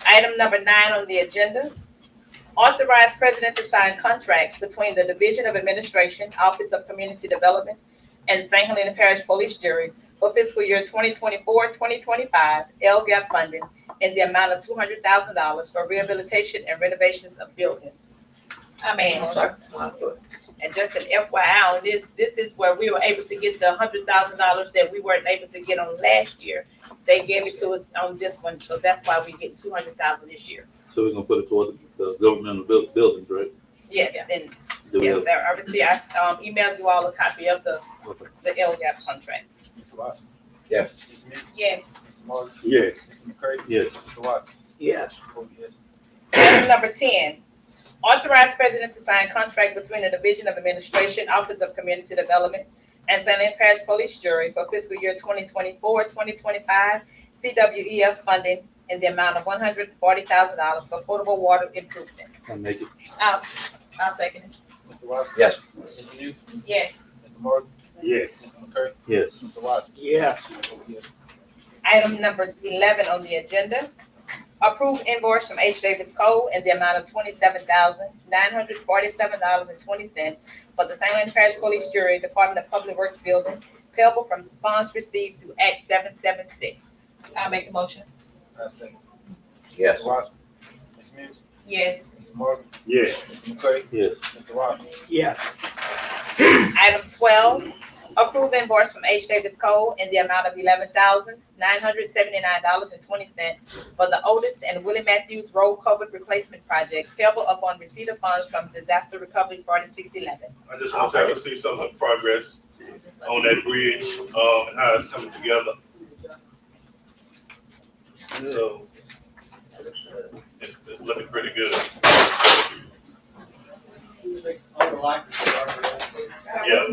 Item number 9 on the agenda. Authorize president to sign contracts between the Division of Administration, Office of Community Development, and St. Helena Parish Police Jury for fiscal year 2024-2025 LGAP funding in the amount of $200,000 for rehabilitation and renovations of buildings. And just an FYI on this, this is where we were able to get the $100,000 that we weren't able to get on last year. They gave it to us on this one, so that's why we get $200,000 this year. So we're gonna put it toward the governmental buildings, right? Yes, and Do we yes, have- sir. Obviously, I emailed you all a copy of the Okay. LGAP contract. Mr. Watson. Yes. Ms. Muse, Yes. Mr. Morgan, Yes. Mr. McCray, Yes. Mr. Watson. Yes. Vote yes. Item number 10, authorize president to sign contract between the Division of Administration, Office of Community Development, and St. Helena Parish Police Jury for fiscal year 2024-2025 CWEF funding in the amount of $140,000 for potable water improvements. I'll make it. I'll second it. Mr. Watson. Yes. Ms. Muse, Yes. Mr. Morgan, Yes. Mr. McCray, Yes. Mr. Watson. Yes. Vote yes. Item number 11 on the agenda, approve invoice from H. Davis Cole in the amount of $27,947.20 for the St. Helena Parish Police Jury, Department of Public Works Building, payable from funds received through Act 776. I'll make the motion. I second. Yes. Mr. Watson. Ms. Muse, Yes. Mr. Morgan, Yes. Mr. McCray, Yes. Mr. Watson. Yes. Item 12, approve invoice from H. Davis Cole in the amount of $11,979.20 for the Otis and Willie Matthews Road Covered Replacement Project, payable upon receipt of funds from Disaster Recovery 4611. I just want y'all to see some of the progress on that bridge, and how it's coming together. So it's looking pretty good. Yeah,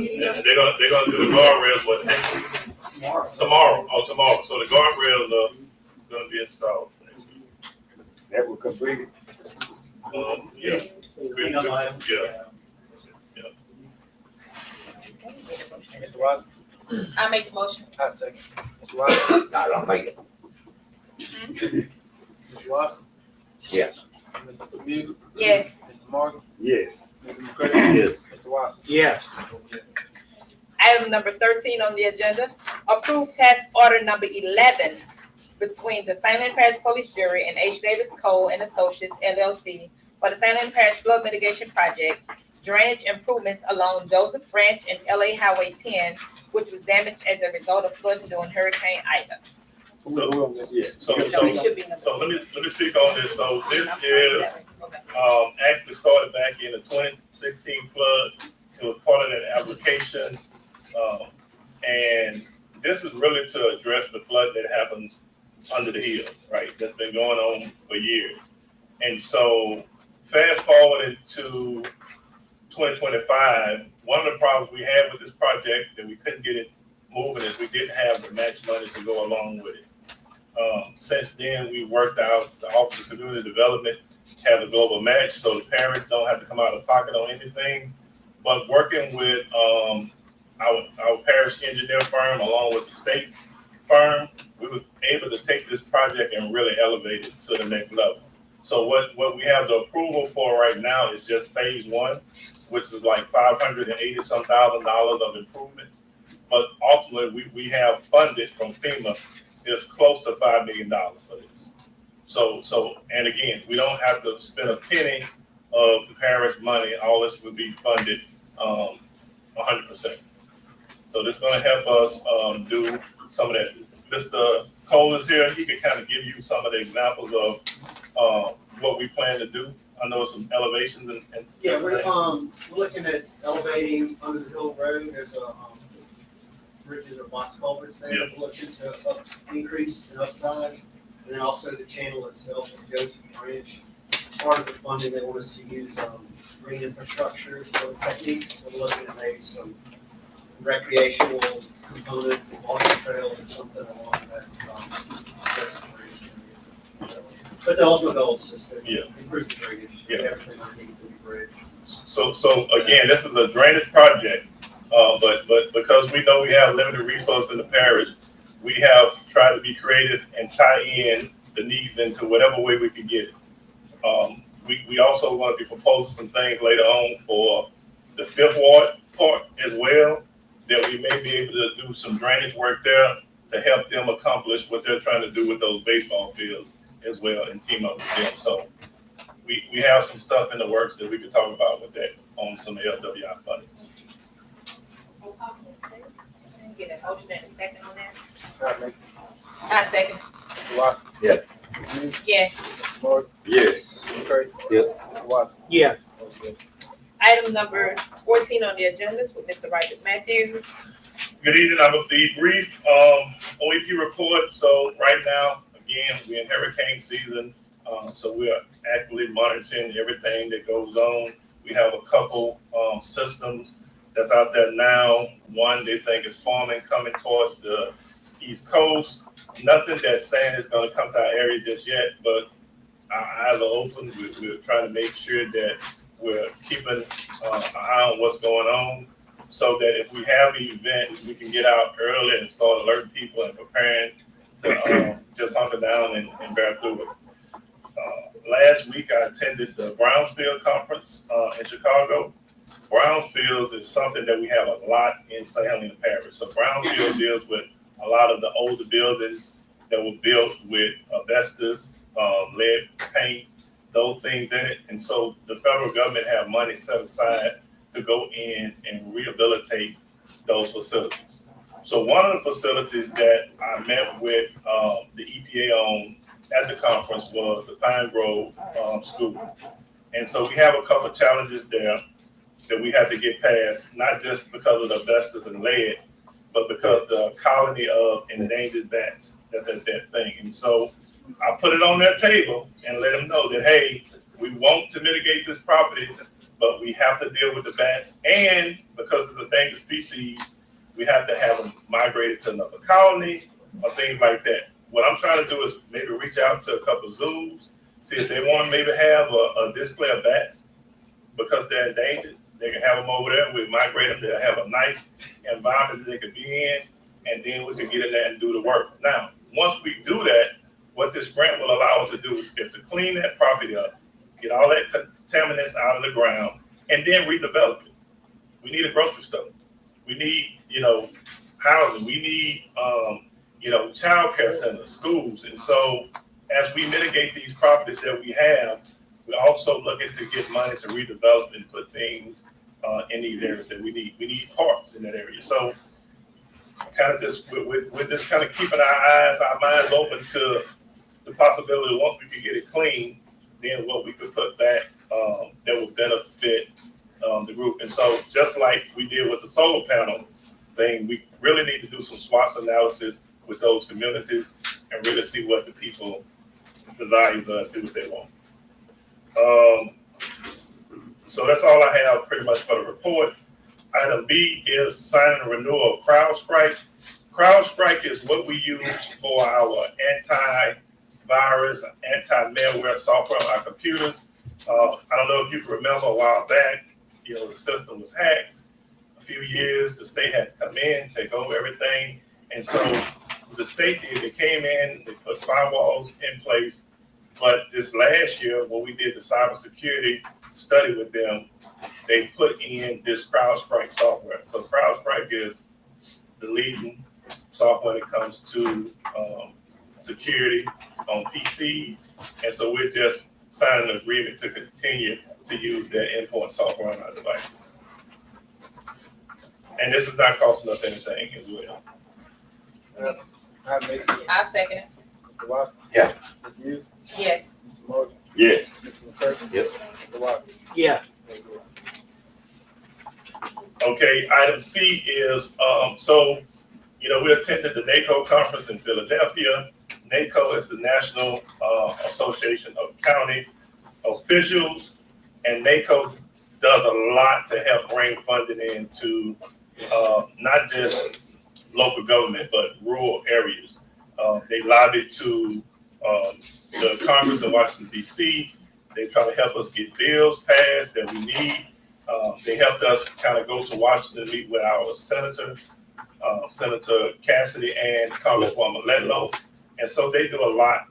they're gonna do the guardrails, what, next week? Tomorrow. So the guardrails are gonna be installed next week. That will complete it. Yeah. Mr. Watson. I make the motion. I second. Mr. Watson. I don't make it. Mr. Watson. Yes. Mr. Muse, Yes. Mr. Morgan, Yes. Mr. McCray, Yes. Mr. Watson. Yes. Vote yes. Item number 13 on the agenda, approve task order number 11 between the St. Helena Parish Police Jury and H. Davis Cole and Associates LLC for the St. Helena Parish Flood Mitigation Project, drainage improvements along Joseph Branch and LA Highway 10, which was damaged as a result of flooding during Hurricane Ida. So So it should be number. So let me speak on this. So this is, Okay. actually started back in the 2016 flood. It was part of that application. And this is really to address the flood that happens under the hill, right? That's been going on for years. And so fast forward to 2025, one of the problems we had with this project that we couldn't get it moving is we didn't have the match money to go along with it. Since then, we worked out the Office of Community Development has a global match, so the parents don't have to come out of pocket on anything. But working with our parish engineer firm along with the state firm, we was able to take this project and really elevate it to the next level. So what we have the approval for right now is just phase 1, which is like $580-some thousand of improvements. But ultimately, we have funded from FEMA is close to $5 million for this. So, and again, we don't have to spend a penny of the parish money. All this would be funded 100%. So this is going to help us do some of that. Mr. Cole is here. He can kind of give you some of the examples of what we plan to do. I know some elevations and Yeah, we're looking at elevating under the hill road. There's a bridges or box culverts there. Yeah. We're looking to increase and upsize, and then also the channel itself of Joseph Branch. Part of the funding they want us to use green infrastructure, so techniques. So we're looking at maybe some recreational component, walking trail, and something along that. But the ultimate goal is just to Yeah. improve the drainage, Yeah. everything we need for the bridge. So again, this is a drainage project, but because we know we have limited resources in the parish, we have tried to be creative and tie in the needs into whatever way we can get it. We also want to be proposing some things later on for the Fifth Ward part as well, that we may be able to do some drainage work there to help them accomplish what they're trying to do with those baseball fields as well and team up with them. So we have some stuff in the works that we could talk about with that on some LWI funding. Get a motion and a second on that. Alright, I second. Mr. Watson? Yeah. Ms. Hughes? Yes. Mr. Moore? Yes. Mr. McCray? Yep. Mr. Watson? Yeah. Item number 14 on the agenda with Mr. Roger Matthews. Good evening, I'm with the brief OEP report. So right now, again, we're in hurricane season. So we are actively monitoring everything that goes on. We have a couple systems that's out there now. One they think is forming coming towards the East Coast. Nothing that's saying it's going to come to our area just yet, but our eyes are open. We're trying to make sure that we're keeping an eye on what's going on, so that if we have an event, we can get out early and start alerting people and preparing to just hunker down and bear through it. Last week, I attended the Brownsfield conference in Chicago. Brownfields is something that we have a lot in St. Helena Parish. So Brownfield deals with a lot of the older buildings that were built with asbestos, lead paint, those things in it. And so the federal government have money set aside to go in and rehabilitate those facilities. So one of the facilities that I met with the EPA on at the conference was the Pine Grove School. And so we have a couple of challenges there that we have to get past, not just because of the asbestos and lead, but because the colony of endangered bats that's at that thing. And so I put it on their table and let them know that, hey, we want to mitigate this property, but we have to deal with the bats. And because it's a dangerous species, we have to have them migrated to another colony or things like that. What I'm trying to do is maybe reach out to a couple of zoos, see if they want to maybe have a display of bats because they're endangered. They can have them over there. We migrate them. They'll have a nice environment that they can be in, and then we can get in there and do the work. Now, once we do that, what this grant will allow us to do is to clean that property up, get all that contaminants out of the ground, and then redevelop it. We need a grocery store. We need, housing. We need, child care centers, schools. And so as we mitigate these properties that we have, we're also looking to get money to redevelop and put things in these areas that we need. We need parks in that area. So kind of just, we're just kind of keeping our minds open to the possibility once we could get it clean, then what we could put back that would benefit the group. And so just like we did with the solar panel thing, we really need to do some SWOT analysis with those communities and really see what the people desires are, see what they want. So that's all I have pretty much for the report. Item B is signing a renewal of CrowdStrike. CrowdStrike is what we use for our antivirus, anti-malware software on our computers. I don't know if you can remember a while back, the system was hacked. A few years, the state had to come in, take over everything. And so the state did, they came in, they put firewalls in place. But this last year, when we did the cybersecurity study with them, they put in this CrowdStrike software. So CrowdStrike is the leading software when it comes to security on PCs. And so we're just signing an agreement to continue to use that endpoint software on our devices. And this is not costing us anything as well. I second it. Mr. Watson? Yeah. Ms. Hughes? Yes. Mr. Moore? Yes. Mr. McCray? Yep. Mr. Watson? Yeah. Okay, item C is, we attended the NACO conference in Philadelphia. NACO is the National Association of County Officials, and NACO does a lot to help bring funding into not just local government, but rural areas. They lobbied to the Congress in Washington, D.C. They try to help us get bills passed that we need. They helped us kind of go to Washington to meet with our senator, Senator Cassidy and Congresswoman Letlow. And so they do a lot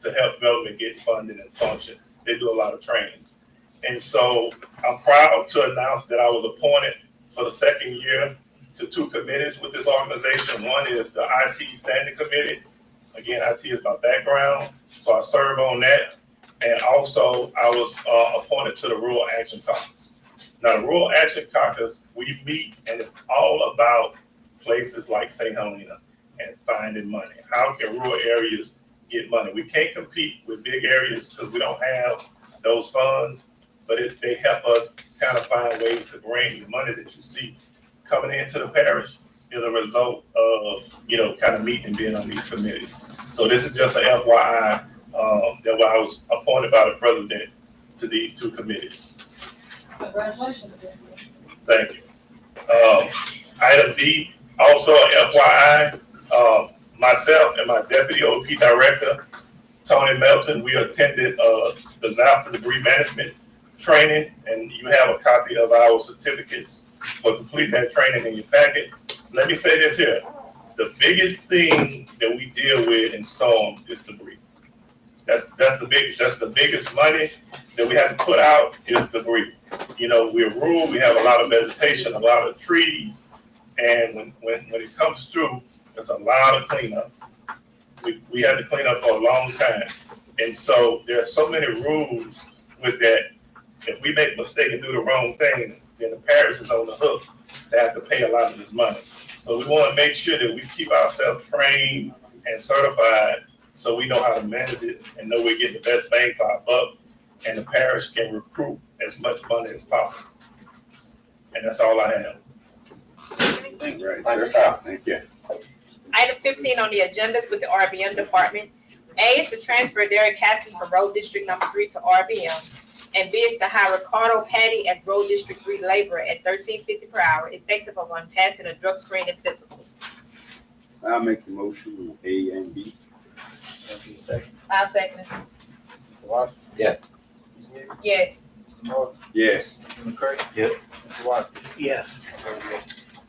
to help government get funded and function. They do a lot of trainings. And so I'm proud to announce that I was appointed for the second year to 2 committees with this organization. One is the IT Standing Committee. Again, IT is my background, so I serve on that. And also, I was appointed to the Rural Action Caucus. Now, the Rural Action Caucus, we meet, and it's all about places like St. Helena and finding money. How can rural areas get money? We can't compete with big areas because we don't have those funds, but they help us kind of find ways to bring the money that you see coming into the parish is a result of, kind of meeting and being on these committees. So this is just an FYI that I was appointed by the president to these 2 committees. Congratulations. Thank you. Item D, also FYI, myself and my deputy OP director, Tony Melton, we attended disaster debris management training, and you have a copy of our certificates for completing that training in your packet. Let me say this here. The biggest thing that we deal with in storms is debris. That's the biggest money that we have to put out is debris. We're rural, we have a lot of vegetation, a lot of trees, and when it comes through, there's a lot of cleanup. We had to clean up for a long time. And so there are so many rules with that. If we make a mistake and do the wrong thing, then the parish is on the hook. They have to pay a lot of this money. So we want to make sure that we keep ourselves trained and certified so we know how to manage it and know we're getting the best bang for our buck, and the parish can recruit as much money as possible. And that's all I have. Thank you. Thank you. Item 15 on the agenda is with the RBM department. A is to transfer Derek Cassidy from Road District Number 3 to RBM. And B is to hire Ricardo Patty as Road District 3 laborer at $13.50 per hour, effective upon passing a drug screen and physical. I'll make the motion on A and B. Second. I'll second it. Mr. Watson? Yeah. Ms. Mears? Yes. Mr. Moore? Yes. Mr. McCray? Yep. Mr. Watson? Yeah.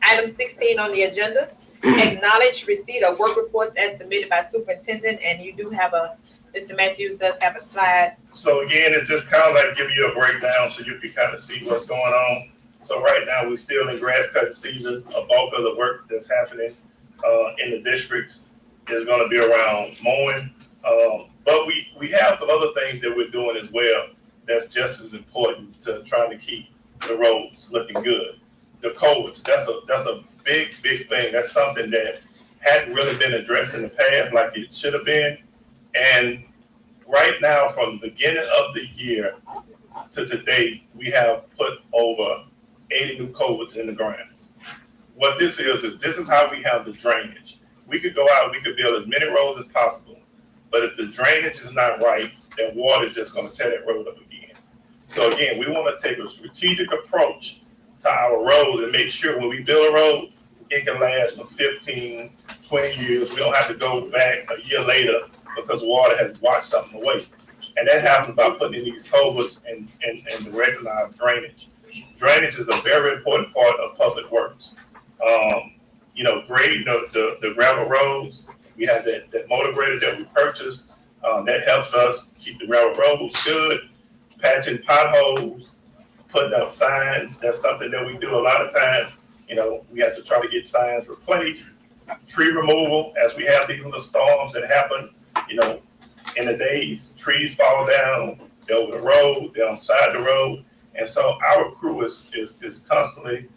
Item 16 on the agenda, acknowledge receipt of work reports as submitted by superintendent, and you do have Mr. Matthews does have a slide. So again, it's just kind of like giving you a breakdown so you can kind of see what's going on. So right now, we're still in grass cutting season. A bulk of the work that's happening in the districts is going to be around mowing. But we have some other things that we're doing as well that's just as important to trying to keep the roads looking good. The culverts, that's a big thing. That's something that hadn't really been addressed in the past like it should have been. And right now, from the beginning of the year to today, we have put over 80 new culverts in the ground. What this is how we have the drainage. We could go out, we could build as many roads as possible, but if the drainage is not right, then water is just going to tear that road up again. So again, we want to take a strategic approach to our roads and make sure when we build a road, it can last for 15, 20 years. We don't have to go back a year later because water has washed something away. And that happens by putting in these culverts and the regular drainage. Drainage is a very important part of public works. Grading the gravel roads. We have that motor grader that we purchased. That helps us keep the gravel roads good. Patching potholes, putting up signs. That's something that we do a lot of times. We have to try to get signs replaced. Tree removal, as we have these little storms that happen, in the days, trees fall down, they're over the road, they're on the side of the road. And so our crew is constantly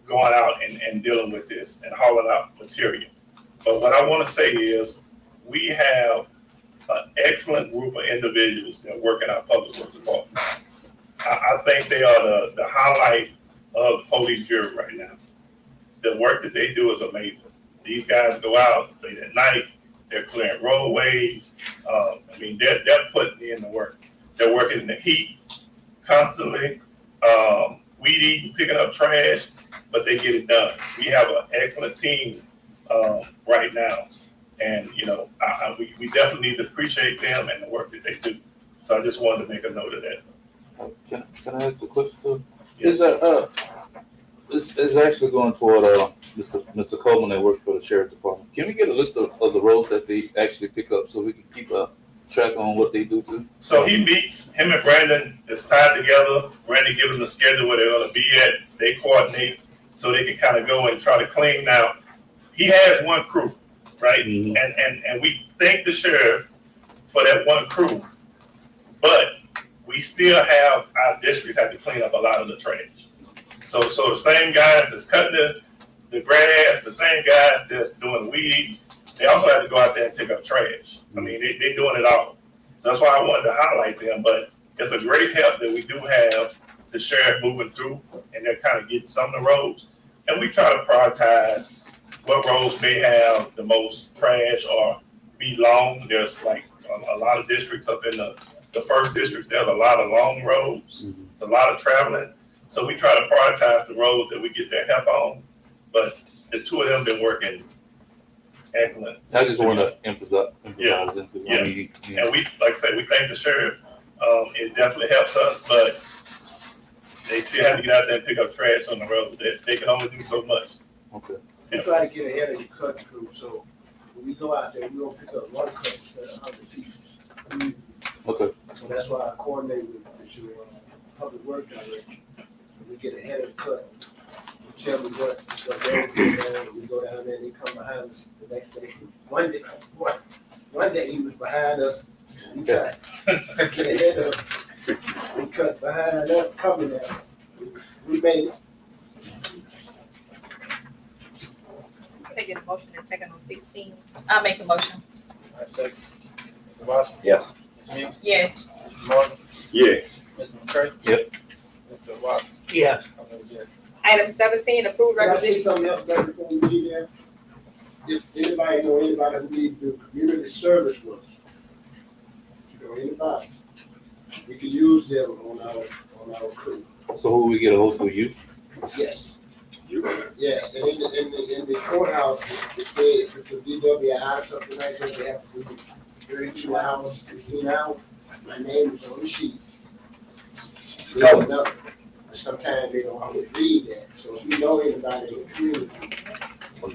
going out and dealing with this and hauling out material. But what I want to say is we have an excellent group of individuals that work in our public works department. I think they are the highlight of the police jury right now. The work that they do is amazing. These guys go out late at night, they're clearing roadways. They're putting in the work. They're working in the heat constantly. weed eating, picking up trash, but they get it done. We have an excellent team right now, and you know, we definitely need to appreciate them and the work that they do. So I just wanted to make a note of that. Can I ask a question too? Yes. Is actually going toward Mr. Coleman that works for the sheriff department. Can we get a list of the roads that they actually pick up so we can keep a track on what they do too? So he meets, him and Brandon is tied together. Brandon gives them the schedule where they're gonna be at. They coordinate so they can kind of go and try to clean. Now, he has one crew, right? Mhm. And we thank the sheriff for that one crew, but we still have, our districts have to clean up a lot of the trash. So the same guys that's cutting the grass, the same guys that's doing weed, they also have to go out there and pick up trash. I mean, they doing it all. So that's why I wanted to highlight them, but it's a great help that we do have the sheriff moving through, and they're kind of getting some of the roads. And we try to prioritize what roads may have the most trash or be long. There's like a lot of districts up in the first district, there's a lot of long roads. It's a lot of traveling. So we try to prioritize the roads that we get their help on. But the two of them been working excellent. I just want to emphasize Yeah. into Yeah. I mean, And we, like I said, we thank the sheriff. It definitely helps us, but they still have to get out there and pick up trash on the road. They can only do so much. okay. We try to get ahead of the cut crew, so when we go out there, we don't pick up one cut instead of 100 pieces. Okay. So that's why I coordinate with your public work director. So we get ahead of the cut. You tell me what they're doing, and we go down there and they come behind us the next day. One day he was behind us. We tried to get ahead of him. We cut behind us, coming at us. We made it. Can I get a motion in second on 16? I'll make a motion. I second. Mr. Watson? Yes. Ms. Muse? Yes. Mr. Morgan? Yes. Mr. McCray? Yep. Mr. Watson? Yes. I vote yes. Item 17, approve Can I say requisition. something else better before we leave there? If anybody know anybody who needs the community service work, you know anybody, we can use them on our crew. So who we get a hold of? You? Yes. Yes, and in the courthouse, if it's a DWI or something like that, they have to do 32 hours, 16 hours. My name is on the sheet. They don't know. Sometimes they don't always read that, so if you know anybody in the community.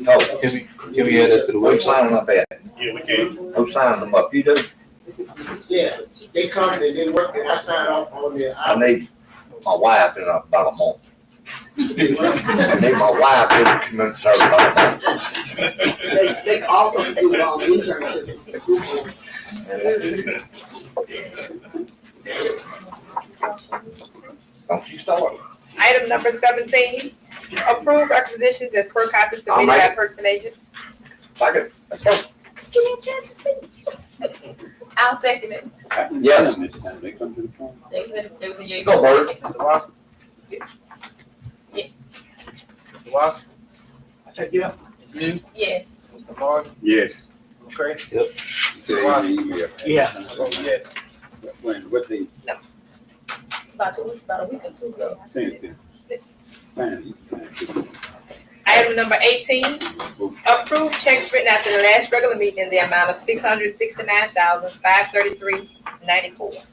No. Can we add that to the Who's website? signing up at? Yeah, we can. Who's signing them up? You do? Yeah, they come and they work, and I sign off on their I hours. need my wife in about a month. I need my wife in the community service about a month. They also do internships. Don't you start. Item number 17, approve requisitions as per copy I'll submitted make by it. person agent. Second. Let's go. Give me a chance to speak. I'll second it. Yes. It was a yea. Go, Bird. Mr. Watson? Yeah. Mr. Watson? I said, yeah. Ms. Muse? Yes. Mr. Morgan? Yes. Mr. McCray? Yep. Mr. Watson? Yeah. I vote yes. What the? About 2 weeks, about a week or two ago. Same thing. Item number 18, approve checks written after the last regular meeting in the amount of $669,533.94.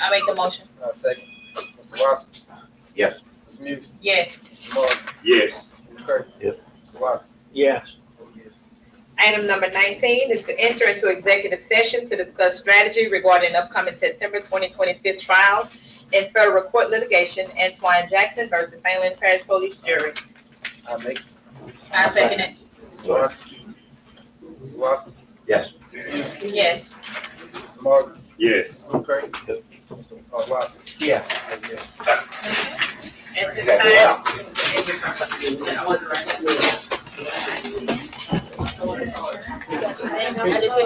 I make the motion. I second. Mr. Watson? Yes. Ms. Muse? Yes. Mr. Morgan? Yes. Mr. McCray? Yep. Mr. Watson? Yeah. I vote yes. Item number 19 is to enter into executive session to discuss strategy regarding upcoming September 2025 trials in federal court litigation, Antoine Jackson versus Helena Parish Police Jury. I make. I second it. Mr. Watson? Mr. Watson? Yes. Ms. Muse? Yes. Mr. Morgan? Yes. Mr. McCray? Yep. Mr. Watson? Yeah. I vote yes. At this Okay, time, I just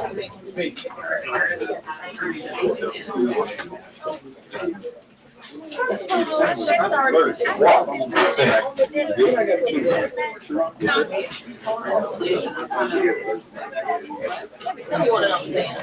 Tell me what I'm saying.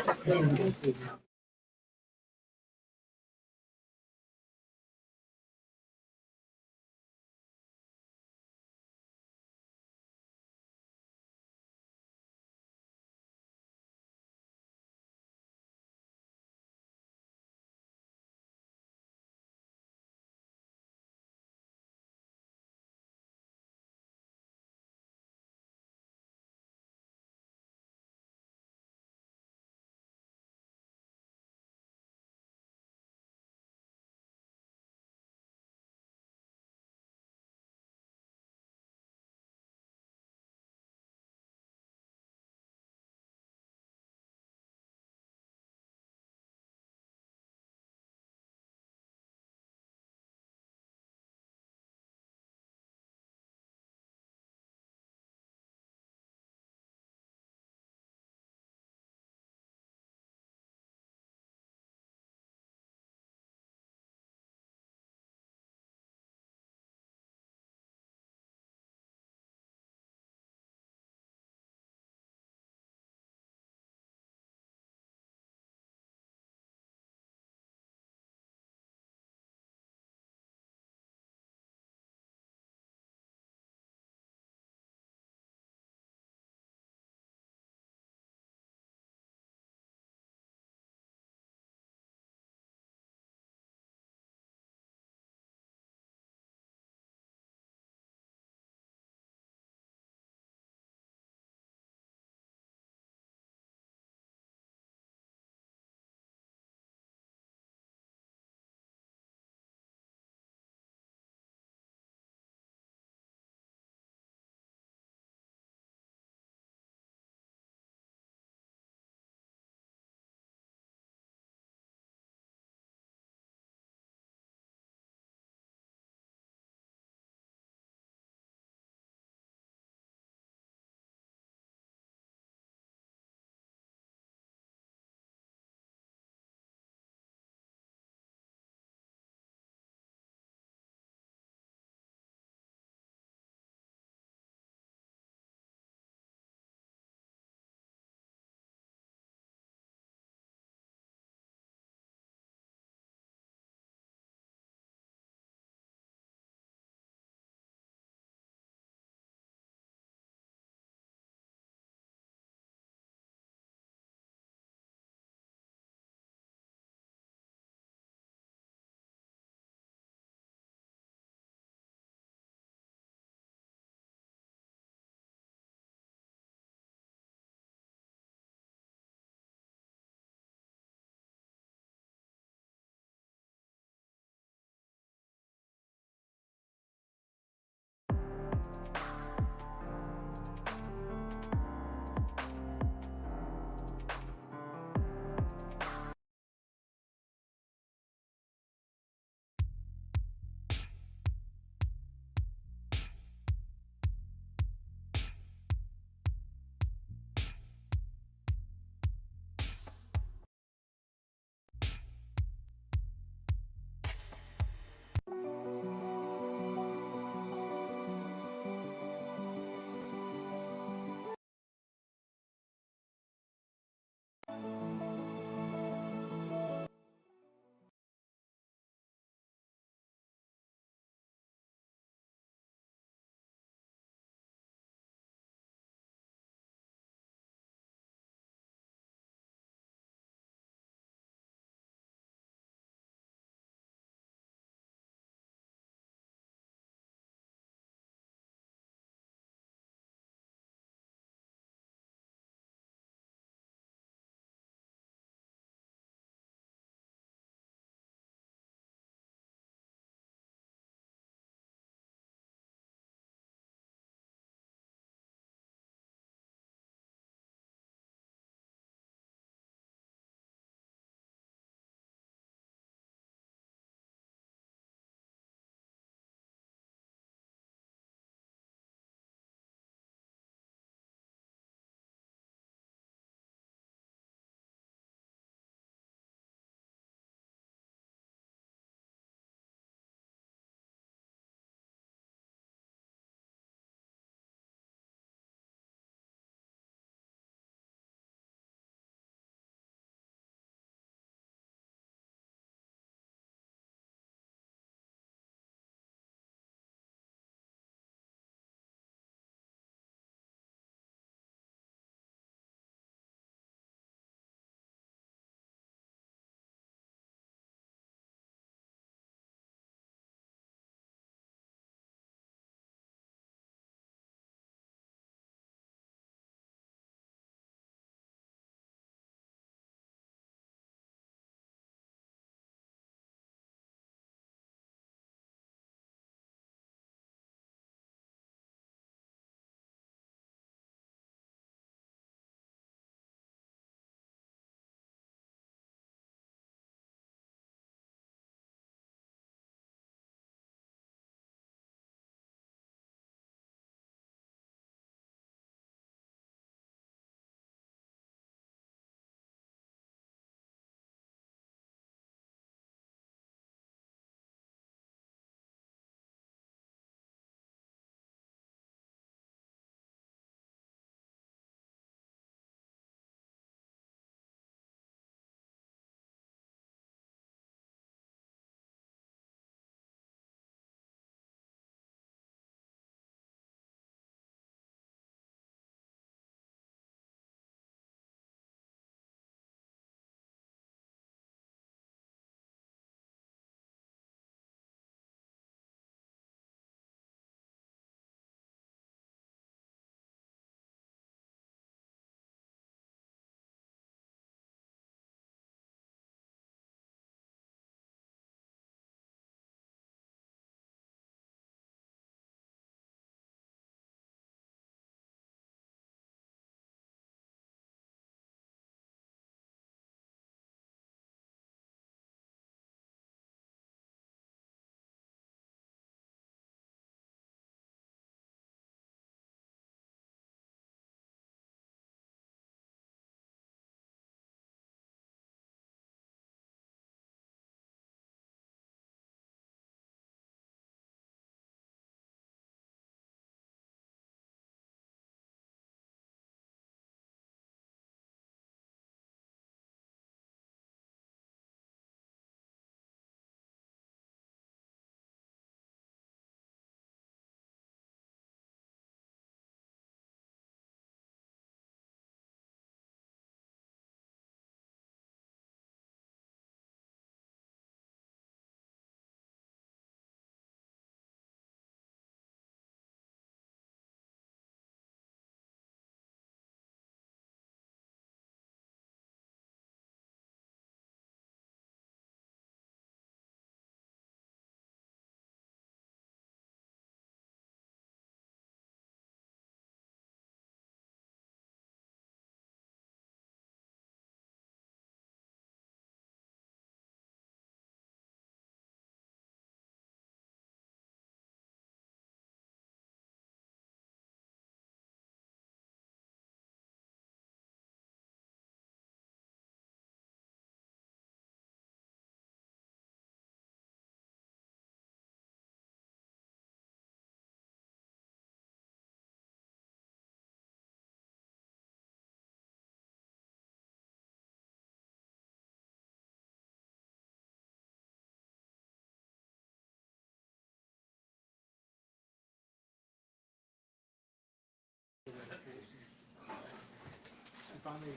finally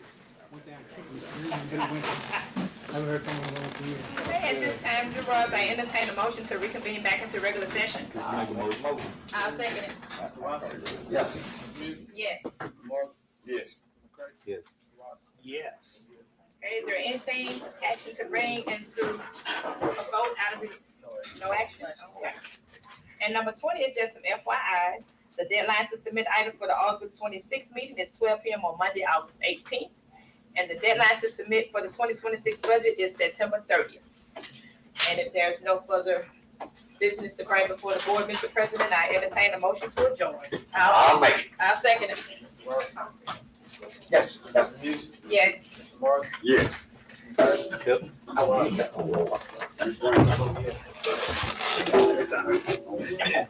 went down. I haven't heard from him in a long time. Okay, at this time, Gerard, I entertain a motion to reconvene back into regular session. Make a motion. I'll second it. Mr. Watson? Yes. Mr. Music? Yes. Mr. Morgan? Yes. Mr. McCray? Yes. Mr. Watson? Yes. Okay, is there anything action to bring into a vote out of it? No action? Okay. And number 20 is just some FYI. The deadline to submit items for the August 26th meeting is 12 p.m. on Monday, August 18th. And the deadline to submit for the 2026 budget is September 30th. And if there's no further business to bring before the board, Mr. President, I entertain a motion to adjourn. I'll make it. I'll second it. Mr. Watson? Yes. Mr. Music? Yes. Mr. Morgan? Yes. Mr. McCray? I want that. Yeah.